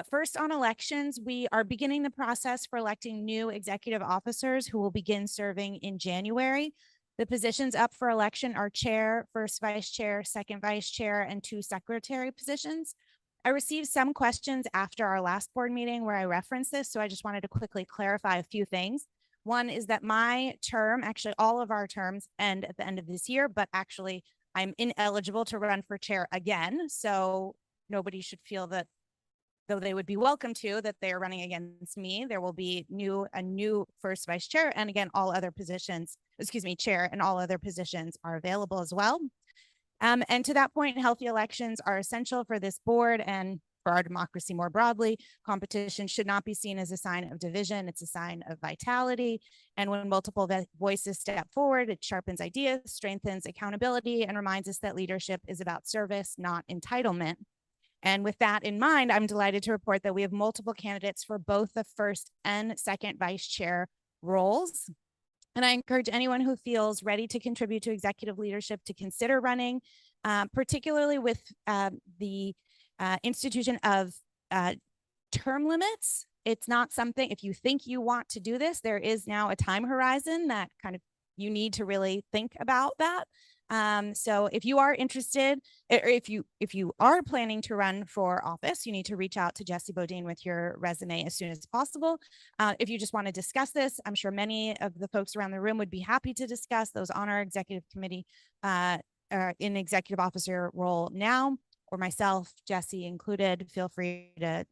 First, on elections, we are beginning the process for electing new executive officers who will begin serving in January. The positions up for election are chair, first vice chair, second vice chair, and 2 secretary positions. I received some questions after our last board meeting where I referenced this, so I just wanted to quickly clarify a few things. One is that my term, actually all of our terms, end at the end of this year, but actually I'm ineligible to run for chair again. So nobody should feel that, though they would be welcome to, that they are running against me. There will be a new first vice chair, and again, all other positions, chair, and all other positions are available as well. And to that point, healthy elections are essential for this board and for our democracy more broadly. Competition should not be seen as a sign of division. It's a sign of vitality. And when multiple voices step forward, it sharpens ideas, strengthens accountability, and reminds us that leadership is about service, not entitlement. And with that in mind, I'm delighted to report that we have multiple candidates for both the first and second vice chair roles. And I encourage anyone who feels ready to contribute to executive leadership to consider running, particularly with the institution of term limits. It's not something, if you think you want to do this, there is now a time horizon that kind of you need to really think about that. So if you are interested, or if you are planning to run for office, you need to reach out to Jessie Bodine with your resume as soon as possible. If you just want to discuss this, I'm sure many of the folks around the room would be happy to discuss those on our executive committee in executive officer role now, or myself, Jessie included. Feel free to,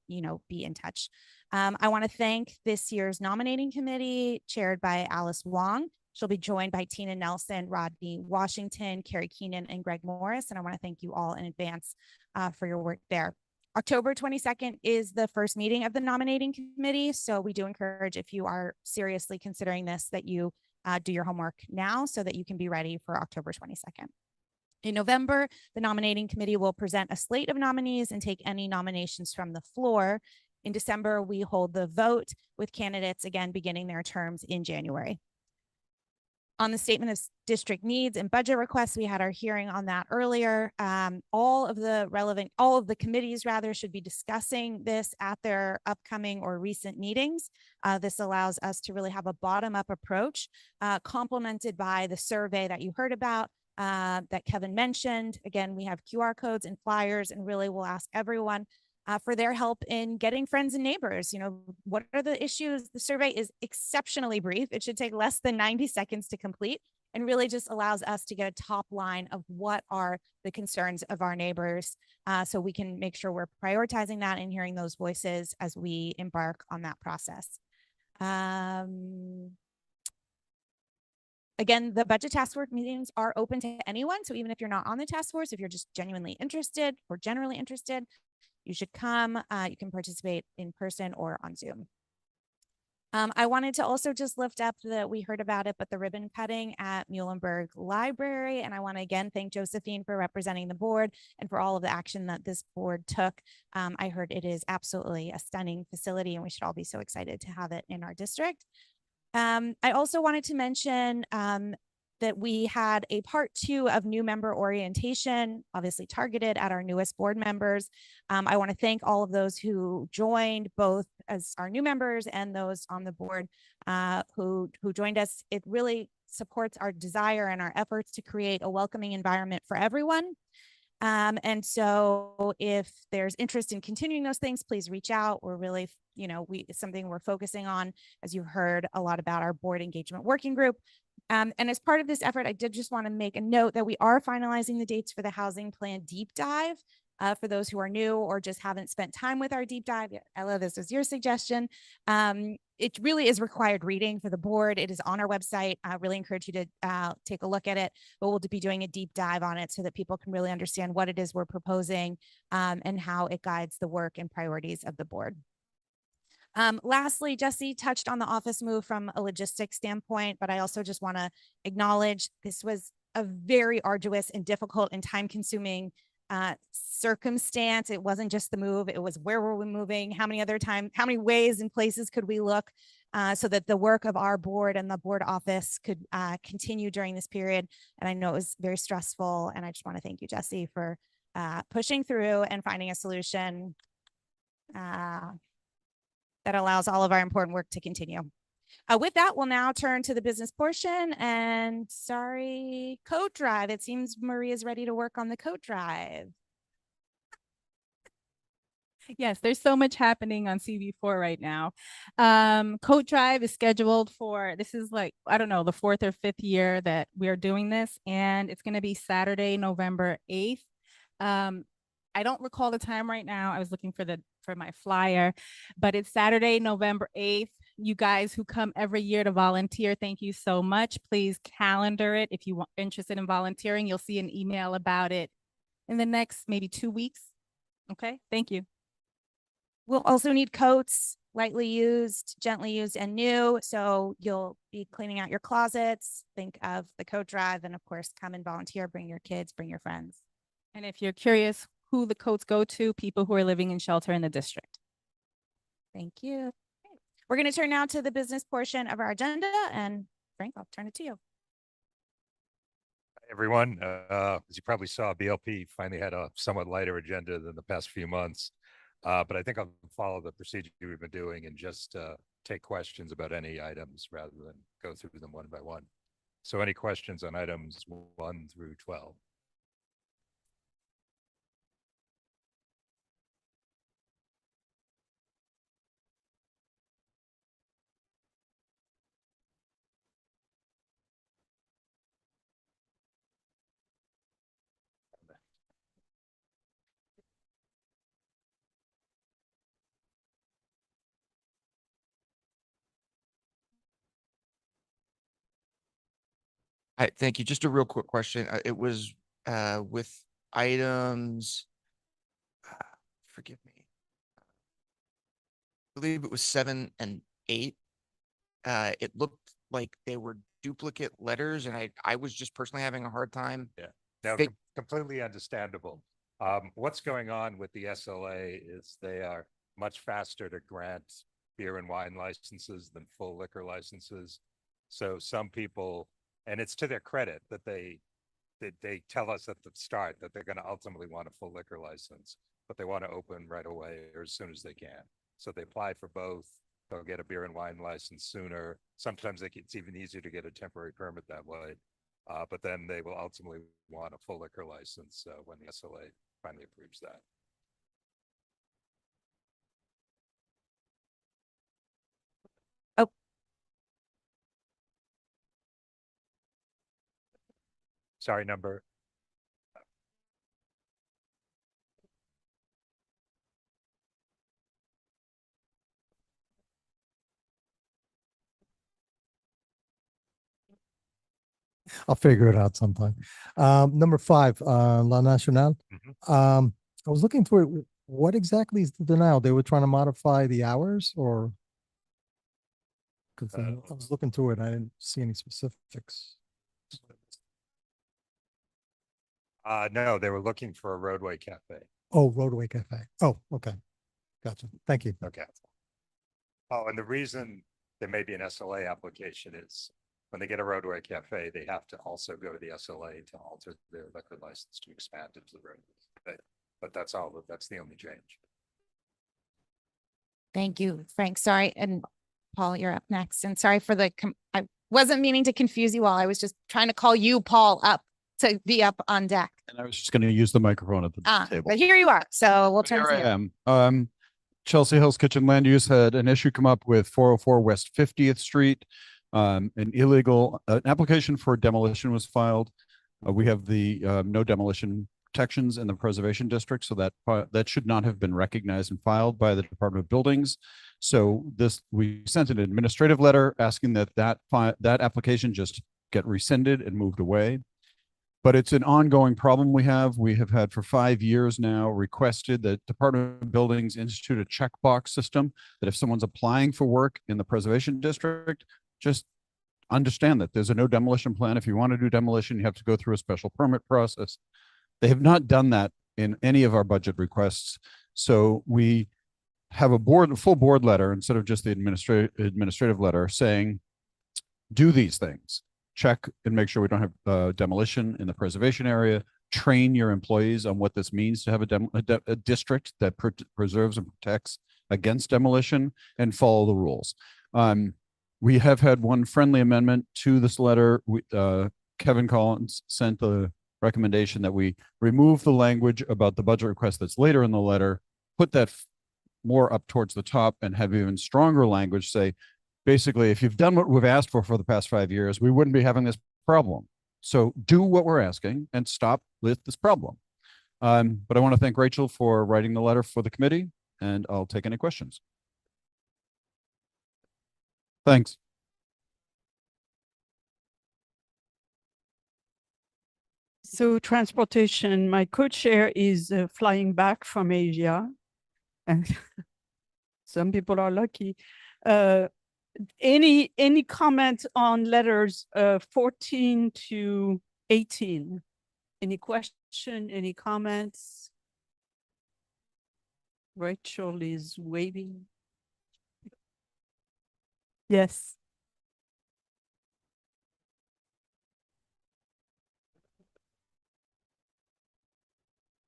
be in touch. I want to thank this year's nominating committee chaired by Alice Wang. She'll be joined by Tina Nelson, Rodney Washington, Carrie Keenan, and Greg Morris. And I want to thank you all in advance for your work there. October 22nd is the first meeting of the nominating committee. So we do encourage, if you are seriously considering this, that you do your homework now so that you can be ready for October 22nd. In November, the nominating committee will present a slate of nominees and take any nominations from the floor. In December, we hold the vote with candidates again beginning their terms in January. On the statement of district needs and budget requests, we had our hearing on that earlier. All of the committees should be discussing this at their upcoming or recent meetings. This allows us to really have a bottom-up approach, complemented by the survey that you heard about, that Kevin mentioned. Again, we have QR codes and flyers, and really we'll ask everyone for their help in getting friends and neighbors. What are the issues? The survey is exceptionally brief. It should take less than 90 seconds to complete, and really just allows us to get a top line of what are the concerns of our neighbors, so we can make sure we're prioritizing that and hearing those voices as we embark on that process. Again, the budget task force meetings are open to anyone. So even if you're not on the task force, if you're just genuinely interested or generally interested, you should come. You can participate in person or on Zoom. I wanted to also just lift up that we heard about it, but the ribbon cutting at Muhlenberg Library. And I want to again thank Josephine for representing the board and for all of the action that this board took. I heard it is absolutely a stunning facility, and we should all be so excited to have it in our district. I also wanted to mention that we had a part 2 of new member orientation, obviously targeted at our newest board members. I want to thank all of those who joined, both as our new members and those on the board who joined us. It really supports our desire and our efforts to create a welcoming environment for everyone. And so if there's interest in continuing those things, please reach out. We're really, it's something we're focusing on, as you've heard a lot about our board engagement working group. And as part of this effort, I did just want to make a note that we are finalizing the dates for the housing plan deep dive. For those who are new or just haven't spent time with our deep dive, Ella, this was your suggestion. It really is required reading for the board. It is on our website. I really encourage you to take a look at it, but we'll be doing a deep dive on it so that people can really understand what it is we're proposing and how it guides the work and priorities of the board. Lastly, Jessie touched on the office move from a logistics standpoint, but I also just want to acknowledge this was a very arduous and difficult and time-consuming circumstance. It wasn't just the move, it was where were we moving, how many ways and places could we look so that the work of our board and the board office could continue during this period. And I know it was very stressful, and I just want to thank you, Jessie, for pushing through and finding a solution that allows all of our important work to continue. With that, we'll now turn to the business portion, and sorry, coat drive. It seems Marie is ready to work on the coat drive. Yes, there's so much happening on CB4 right now. Coat drive is scheduled for, this is like, I don't know, the 4th or 5th year that we're doing this, and it's going to be Saturday, November 8th. I don't recall the time right now. I was looking for my flyer, but it's Saturday, November 8th. You guys who come every year to volunteer, thank you so much. Please calendar it. If you're interested in volunteering, you'll see an email about it in the next maybe 2 weeks. Okay, thank you. We'll also need coats, lightly used, gently used, and new. So you'll be cleaning out your closets. Think of the coat drive, and of course, come and volunteer. Bring your kids, bring your friends. And if you're curious who the coats go to, people who are living in shelter in the district. Thank you. Okay. We're going to turn now to the business portion of our agenda, and Frank, I'll turn it to you. Everyone, as you probably saw, BLP finally had a somewhat lighter agenda than the past few months. But I think I'll follow the procedure we've been doing and just take questions about any items rather than go through them one by one. So any questions on items 1 through 12? Hi, thank you. Just a real quick question. It was with items, forgive me. I believe it was 7 and 8. It looked like they were duplicate letters, and I was just personally having a hard time. Yeah, no, They- completely understandable. What's going on with the SLA is they are much faster to grant beer and wine licenses than full liquor licenses. So some people, and it's to their credit that they tell us at the start that they're going to ultimately want a full liquor license, but they want to open right away or as soon as they can. So they apply for both. They'll get a beer and wine license sooner. Sometimes it's even easier to get a temporary permit that way. But then they will ultimately want a full liquor license when the SLA finally approves that. Oh. Sorry, number. I'll figure it out sometime. Number 5, La Nacional. I was looking through it. What exactly is the denial? They were trying to modify the hours, or? Because I was looking through it, I didn't see any specifics. No, they were looking for a roadway cafe. Oh, Roadway Cafe. Oh, okay. Gotcha. Thank you. Okay. Oh, and the reason there may be an SLA application is when they get a roadway cafe, they have to also go to the SLA to alter their liquor license to expand into the roadway cafe. But that's all, that's the only change. Thank you, Frank. Sorry. And Paul, you're up next. And sorry for I wasn't meaning to confuse you all. I was just trying to call you, Paul, up to be up on deck. And I was just going to use the microphone at the table. But here you are. So we'll turn Here to I you. am. Chelsea Hills Kitchen Land Use had an issue come up with 404 West 50th Street. An application for demolition was filed. We have the no demolition protections in the preservation district, so that should not have been recognized and filed by the Department of Buildings. So we sent an administrative letter asking that application just get rescinded and moved away. But it's an ongoing problem we have. We have had for 5 years now requested that Department of Buildings institute a checkbox system that if someone's applying for work in the preservation district, just understand that there's a no demolition plan. If you want to do demolition, you have to go through a special permit process. They have not done that in any of our budget requests. So we have a full board letter instead of just the administrative letter saying, do these things. Check and make sure we don't have demolition in the preservation area. Train your employees on what this means to have a district that preserves and protects against demolition, and follow the rules. We have had one friendly amendment to this letter. Kevin Collins sent the recommendation that we remove the language about the budget request that's later in the letter, put that more up towards the top, and have even stronger language say, basically, if you've done what we've asked for the past 5 years, we wouldn't be having this problem. So do what we're asking and stop with this problem. But I want to thank Rachel for writing the letter for the committee, and I'll take any questions. Thanks. So transportation, my co-chair is flying back from Asia. And Some people are lucky. Any comment on letters 14 to 18? Any question, any comments? Rachel is waiting. Yes.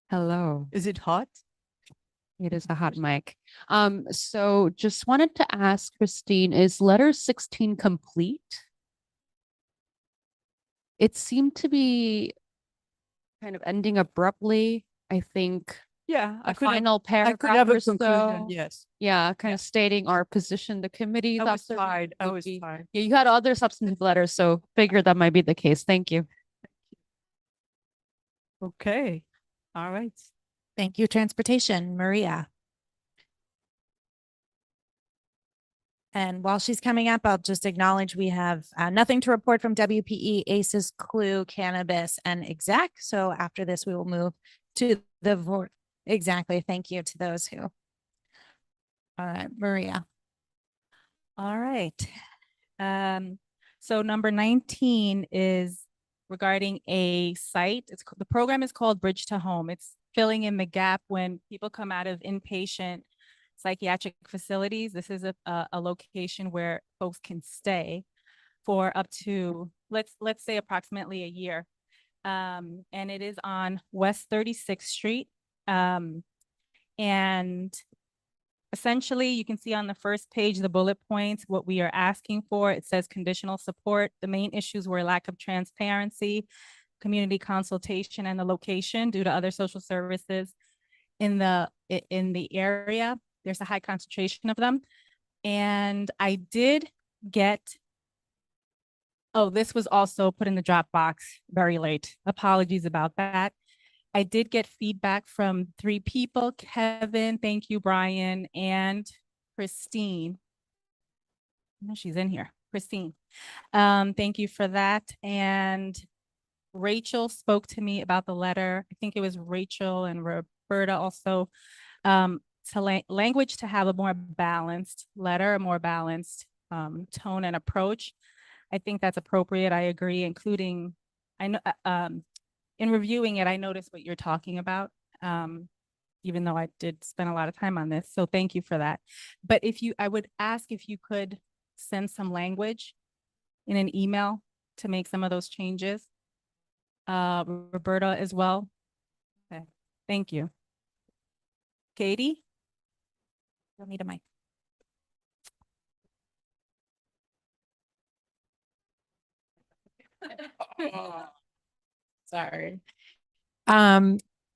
Hello. Is it hot? It is a hot mic. So just wanted to ask Christine, is letter 16 complete? It seemed to be kind of ending abruptly. I think Yeah, I a could have- final I paragraph could have a or so. conclusion, yes. Yeah, kind of stating our position. The committee I thought was there tired. I would was be- tired. Yeah, you had other substantive letters, so figured that might be the case. Thank you. Okay, all right. Thank you, Transportation, Maria. And while she's coming up, I'll just acknowledge we have nothing to report from WPE, ACES, Clue, Cannabis, and Exec. So after this, we will move to the vote. Exactly. Thank you to those who. All right, Maria. All right. So number 19 is regarding a site. The program is called Bridge to Home. It's filling in the gap when people come out of inpatient psychiatric facilities. This is a location where folks can stay for up to, let's say approximately a year. And it is on West 36th Street. And essentially, you can see on the first page, the bullet points, what we are asking for. It says conditional support. The main issues were lack of transparency, community consultation, and the location due to other social services in the area. There's a high concentration of them. And I did get, oh, this was also put in the Dropbox very late. Apologies about that. I did get feedback from 3 people, Kevin, thank you, Brian, and Christine. No, she's in here, Christine. Thank you for that. And Rachel spoke to me about the letter. I think it was Rachel and Roberta also. Language to have a more balanced letter, a more balanced tone and approach. I think that's appropriate. I agree, including, I know, in reviewing it, I noticed what you're talking about, even though I did spend a lot of time on this. So thank you for that. But I would ask if you could send some language in an email to make some of those changes. Roberta as well. Okay, thank you. Katie? You'll need a mic. Sorry.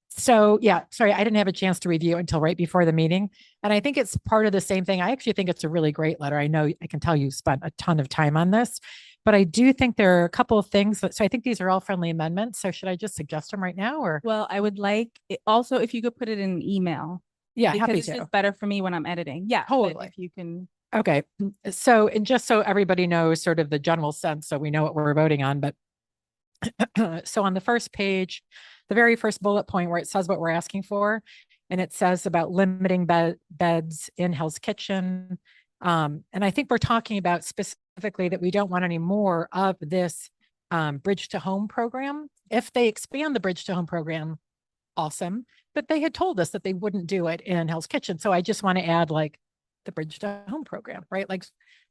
So yeah, sorry, I didn't have a chance to review it until right before the meeting. And I think it's part of the same thing. I actually think it's a really great letter. I know I can tell you spent a ton of time on this, but I do think there are a couple of things. So I think these are all friendly amendments. So should I just suggest them right now or? Well, I would like it also if you could put it in an email. Yeah, because happy it's to. just better for me when I'm editing. Yeah, but Totally. if you can. Okay. So, and just so everybody knows sort of the general sense, so we know what we're voting on, but so on the first page, the very first bullet point where it says what we're asking for, and it says about limiting beds in Hell's Kitchen. And I think we're talking about specifically that we don't want any more of this Bridge to Home program. If they expand the Bridge to Home program, awesome. But they had told us that they wouldn't do it in Hell's Kitchen. So I just want to add like the Bridge to Home program, right? Like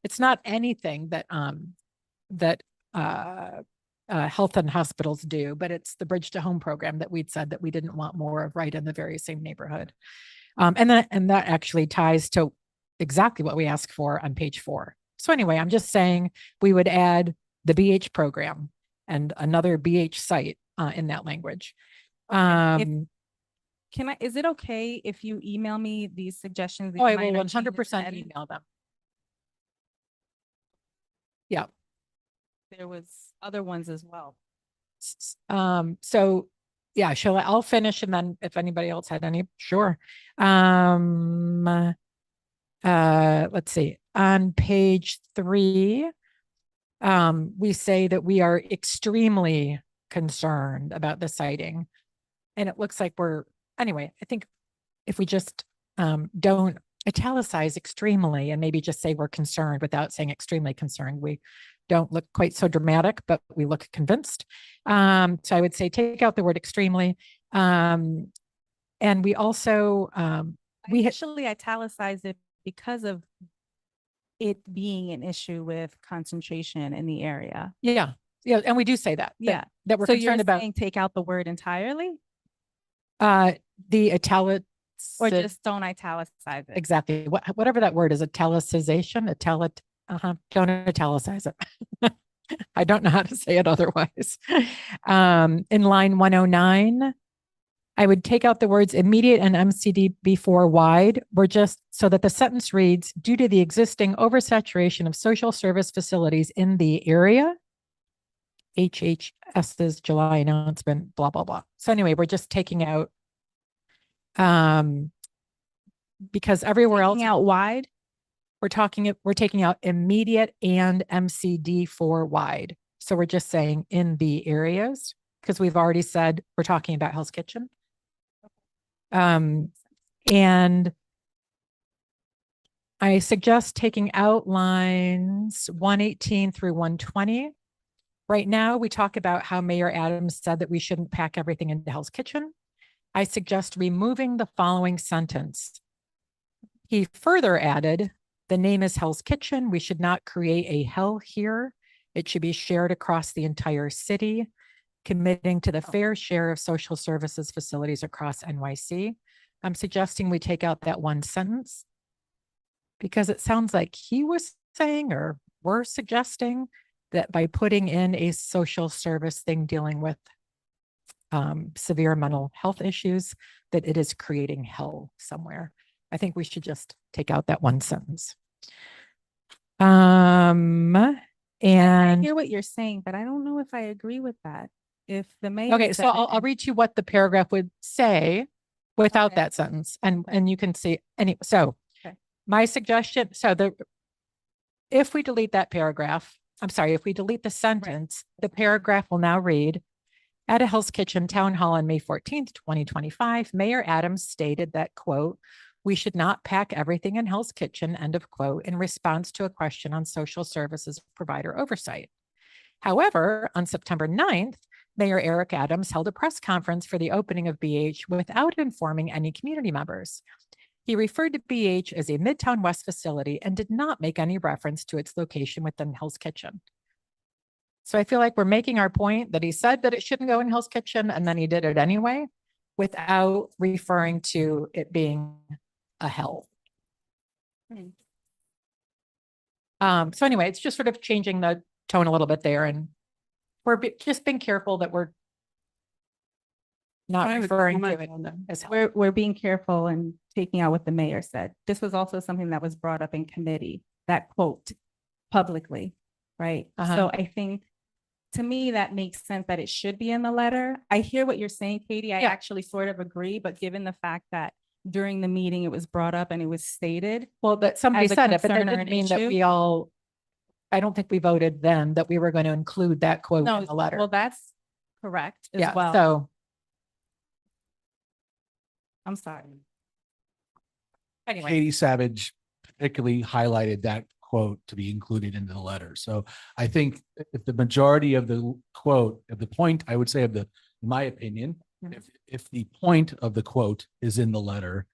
it's not anything that health and hospitals do, but it's the Bridge to Home program that we'd said that we didn't want more of right in the very same neighborhood. And that actually ties to exactly what we asked for on page 4. So anyway, I'm just saying we would add the BH program and another BH site in that language. Is it okay if you email me these suggestions? Oh, I will 100% email them. Yeah. There was other ones as well. So yeah, I'll finish and then if anybody else had any, sure. Let's see, on page 3, we say that we are extremely concerned about the sighting. And it looks like anyway, I think if we just don't italicize extremely and maybe just say we're concerned without saying extremely concerned. We don't look quite so dramatic, but we look convinced. So I would say take out the word extremely. And we also, we actually italicized it because of it being an issue with concentration in the area. yeah, and we do say that. Yeah. That we're So concerned you're about. saying take out the word entirely The italic. or just don't italicize it? Exactly. Whatever that word is, italicization, don't italicize it. I don't know how to say it otherwise. In line 109, I would take out the words immediate and MCB4 wide. We're just so that the sentence reads, due to the existing oversaturation of social service facilities in the area, HHS's July announcement, blah, blah, blah. So anyway, we're just taking out, because everywhere else out wide, we're taking out immediate and MCD4 wide. So we're just saying in the areas, because we've already said we're talking about Hell's Kitchen. And I suggest taking out lines 118 through 120. Right now, we talk about how Mayor Adams said that we shouldn't pack everything into Hell's Kitchen. I suggest removing the following sentence. He further added, the name is Hell's Kitchen. We should not create a hell here. It should be shared across the entire city, committing to the fair share of social services facilities across NYC. I'm suggesting we take out that one sentence because it sounds like he was saying or we're suggesting that by putting in a social service thing dealing with severe mental health issues, that it is creating hell somewhere. I think we should just take out that one sentence. And I hear what you're saying, but I don't know if I agree with that. If the mayor okay, so I'll read you what the paragraph would say without that sentence, and you can see any. So my suggestion, if we delete that paragraph, I'm sorry, if we delete the sentence, the paragraph will now read, at a Hell's Kitchen town hall on May 14th, 2025, Mayor Adams stated that, quote, we should not pack everything in Hell's Kitchen, end of quote, in response to a question on social services provider oversight. However, on September 9th, Mayor Eric Adams held a press conference for the opening of BH without informing any community members. He referred to BH as a Midtown West facility and did not make any reference to its location within Hell's Kitchen. So I feel like we're making our point that he said that it shouldn't go in Hell's Kitchen and then he did it anyway without referring to it being a hell. So anyway, it's just sort of changing the tone a little bit there, and we're just being careful that we're not referring to it as hell. we're being careful and taking out what the mayor said. This was also something that was brought up in committee, that quote publicly, right? So I think to me, that makes sense that it should be in the letter. I hear what you're saying, Katie. I actually sort of agree, but given the fact that during the meeting, it was brought up and it was stated. Well, that somebody as a said it, but that concern or didn't an mean that issue. we all, I don't think we voted then that we were going to include that quote in the letter. Well, that's correct as well. So I'm sorry. Anyway. Katie Savage particularly highlighted that quote to be included in the letter. So I think if the majority of the quote, of the point, I would say in my opinion, if the point of the quote is in the letter,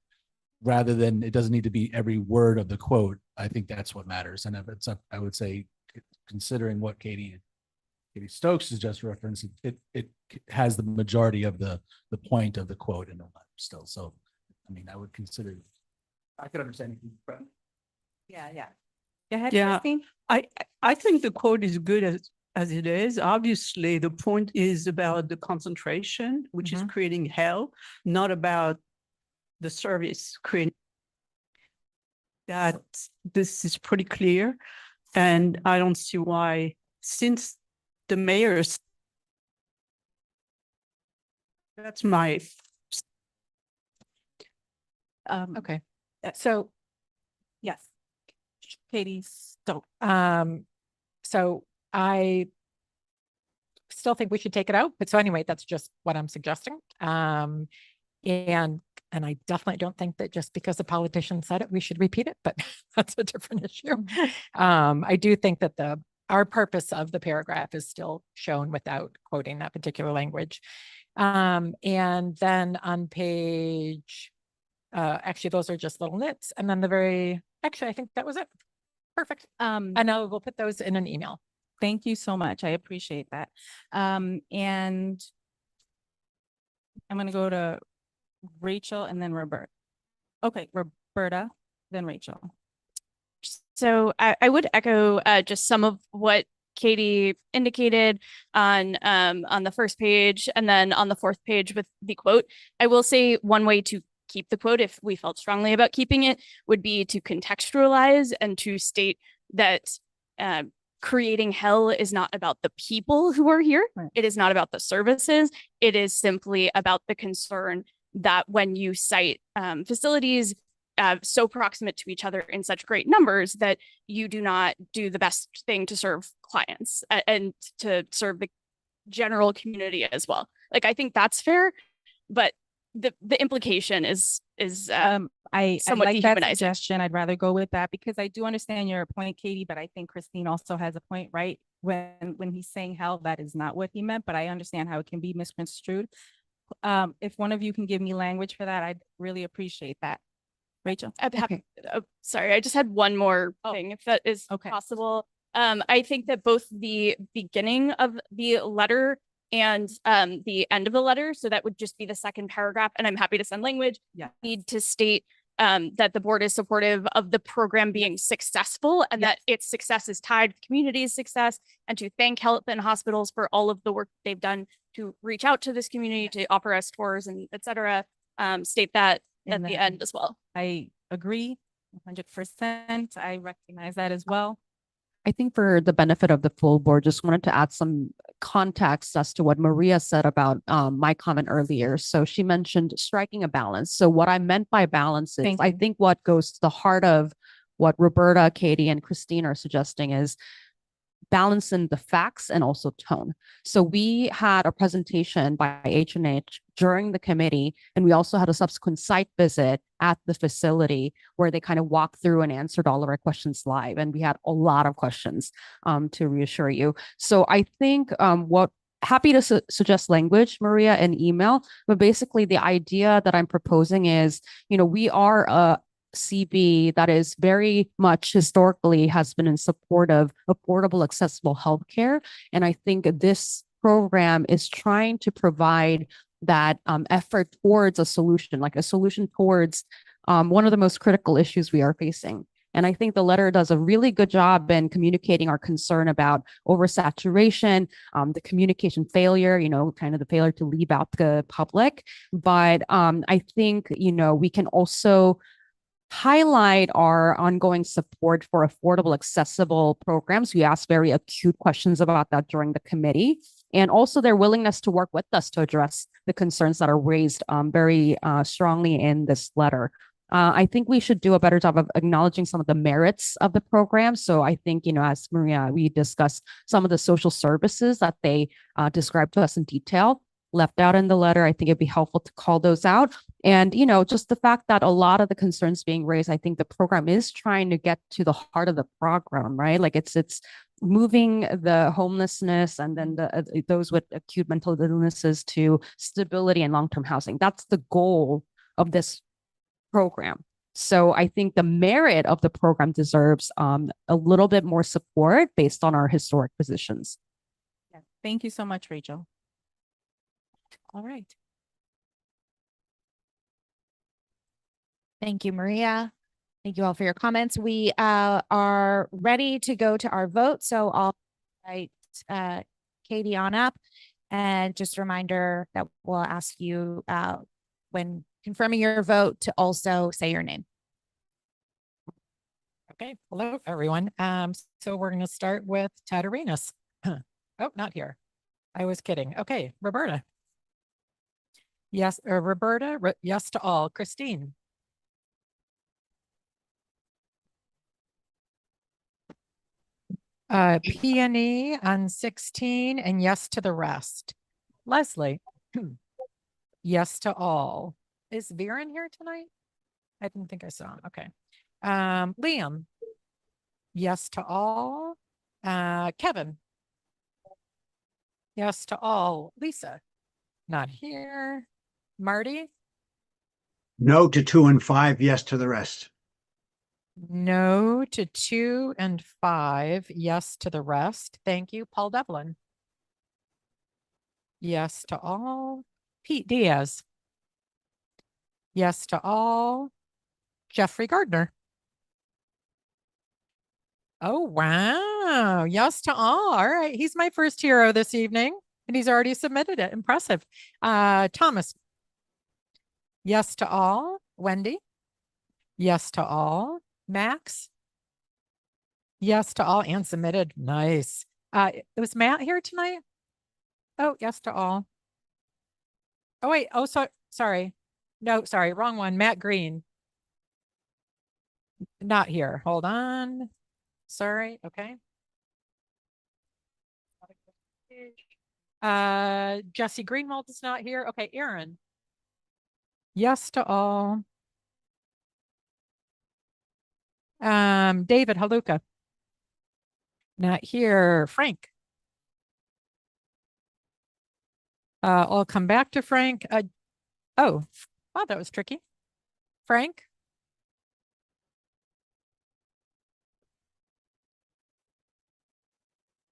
rather than it doesn't need to be every word of the quote, I think that's what matters. And if it's up, I would say, considering what Katie Stokes has just referenced, it has the majority of the point of the quote in the letter still. So, I mean, I would consider, I could understand. Yeah. Go ahead, Yeah, Christine. I think the quote is good as it is. Obviously, the point is about the concentration, which is creating hell, not about the service creating. That this is pretty clear, and I don't see why, since the mayor's. That's my. Okay. So, yes, Katie Stokes. So I still think we should take it out, but so anyway, that's just what I'm suggesting. And And I definitely don't think that just because a politician said it, we should repeat it, but that's a different issue. I do think that our purpose of the paragraph is still shown without quoting that particular language. And then on page, actually, those are just little nits. And then actually, I think that was it. Perfect. And we'll put those in an email. Thank you so much. I appreciate that. And I'm going to go to Rachel and then Roberta. Okay, Roberta, then Rachel. So I would echo just some of what Katie indicated on the first page and then on the fourth page with the quote. I will say one way to keep the quote, if we felt strongly about keeping it, would be to contextualize and to state that creating hell is not about the people who are here. Right. It is not about the services. It is simply about the concern that when you cite facilities so proximate to each other in such great numbers that you do not do the best thing to serve clients and to serve the general community as well. Like, I think that's fair, but the implication is I somewhat like that dehumanizing. suggestion. I'd rather go with that because I do understand your point, Katie, but I think Christine also has a point, right? When he's saying hell, that is not what he meant, but I understand how it can be misconstrued. If one of you can give me language for that, I'd really appreciate that. Rachel? Sorry, I just had one more thing, if that is possible. I think that both the beginning of the letter and the end of the letter, so that would just be the second paragraph, and I'm happy to send language, need to state that the board is supportive of the program being successful and that its success is tied to the community's success, and to thank health and hospitals for all of the work they've done to reach out to this community, to offer us tours and et cetera. State that at the end as well. I agree 100%. I recognize that as well. I think for the benefit of the full board, just wanted to add some context as to what Maria said about my comment earlier. So she mentioned striking a balance. So what I meant by balance is, I think what goes to the heart of what Roberta, Katie, and Christine are suggesting is balancing the facts and also tone. So we had a presentation by H&H during the committee, and we also had a subsequent site visit at the facility where they kind of walked through and answered all of our questions live. And we had a lot of questions to reassure you. So I think happy to suggest language, Maria, and email, but basically the idea that I'm proposing is, we are a CB that is very much historically has been in support of affordable, accessible healthcare. And I think this program is trying to provide that effort towards a solution, like a solution towards one of the most critical issues we are facing. And I think the letter does a really good job in communicating our concern about oversaturation, the communication failure, kind of the failure to leave out the public. But I think, we can also highlight our ongoing support for affordable, accessible programs. We asked very acute questions about that during the committee, and also their willingness to work with us to address the concerns that are raised very strongly in this letter. I think we should do a better job of acknowledging some of the merits of the program. So I think, as Maria, we discussed some of the social services that they described to us in detail, left out in the letter. I think it'd be helpful to call those out. And, just the fact that a lot of the concerns being raised, I think the program is trying to get to the heart of the program, right? Like it's moving the homelessness and then those with acute mental illnesses to stability and long-term housing. That's the goal of this program. So I think the merit of the program deserves a little bit more support based on our historic positions. Yeah. Thank you so much, Rachel. All right. Thank you, Maria. Thank you all for your comments. We are ready to go to our vote. So I'll invite Katie on up, and just a reminder that we'll ask you when confirming your vote to also say your name. Okay. Hello, everyone. So we're going to start with Ted Arenas. Oh, not here. I was kidding. Okay, Roberta. Yes, Roberta, yes to all. Christine. P&E on 16 and yes to the rest. Leslie. Yes to all. Is Viren here tonight? I didn't think I saw him. Okay. Liam. Yes to all. Kevin. Yes to all. Lisa. Not here. Marty. No to 2 and 5, yes to the rest. No to 2 and 5. Yes to the rest. Thank you. Paul Devlin. Yes to all. Pete Diaz. Yes to all. Jeffrey Gardner. Oh, wow. Yes to all. All right. He's my first hero this evening, and he's already submitted it. Impressive. Thomas. Yes to all. Wendy. Yes to all. Max. Yes to all and submitted. Nice. Was Matt here tonight? Oh, yes to all. Oh, wait. Oh, sorry. No, sorry. Wrong one. Matt Green. Not here. Hold on. Sorry. Okay. Jesse Greenwald is not here. Okay. Aaron. Yes to all. David Haluka. Not here. Frank. I'll come back to Frank. Oh, wow, that was tricky. Frank.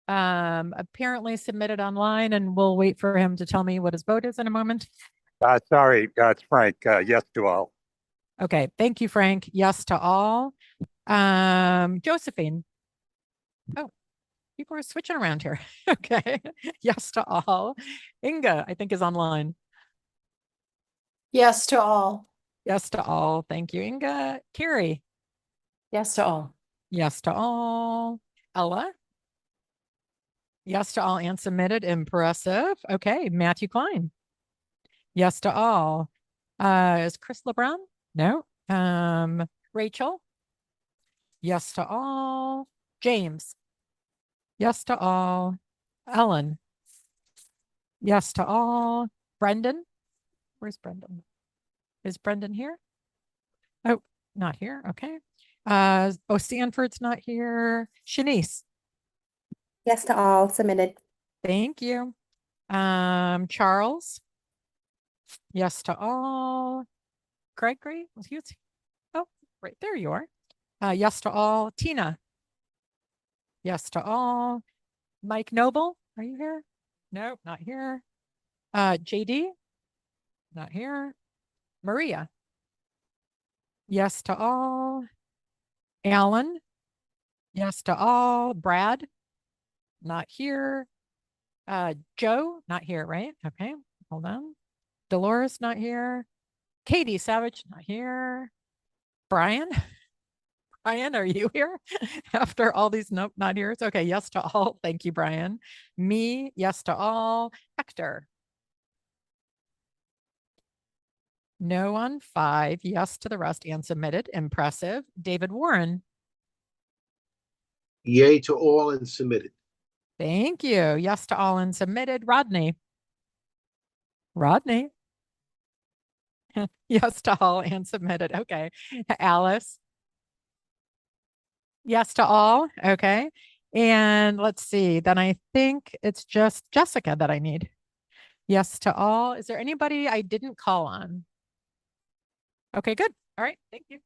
Apparently submitted online, and we'll wait for him to tell me what his vote is in a moment. Sorry, it's Frank. Yes to all. Okay, thank you, Frank. Yes to all. Josephine. Oh, people are switching around here. Okay, yes to all. Inga, I think, is online. Yes to all. Yes to all. Thank you, Inga. Carrie. Yes to all. Yes to all. Ella. Yes to all and submitted. Impressive. Okay, Matthew Klein. Yes to all. Is Chris LeBron? No. Rachel. Yes to all. James. Yes to all. Ellen. Yes to all. Brendan. Where's Brendan? Is Brendan here? Oh, not here. Okay. Stanford's not here. Shanice. Yes to all, submitted. Thank you. Charles. Yes to all. Gregory. Oh, right there you are. Yes to all. Tina. Yes to all. Mike Noble. Are you here? No, not here. JD. Not here. Maria. Yes to all. Alan. Yes to all. Brad. Not here. Joe. Not here, right? Okay. Hold on. Dolores. Not here. Katie Savage. Not here. Brian. Brian, are you here? After all these nope, not here. Okay. Yes to all. Thank you, Brian. Me. Yes to all. Hector. No on 5. Yes to the rest and submitted. Impressive. David Warren. Yay to all and submitted. Thank you. Yes to all and submitted. Rodney. Rodney. Yes to all and submitted. Okay. Alice. Yes to all. Okay. And let's see. Then I think it's just Jessica that I need. Yes to all. Is there anybody I didn't call on? Okay, good. All right. Thank you.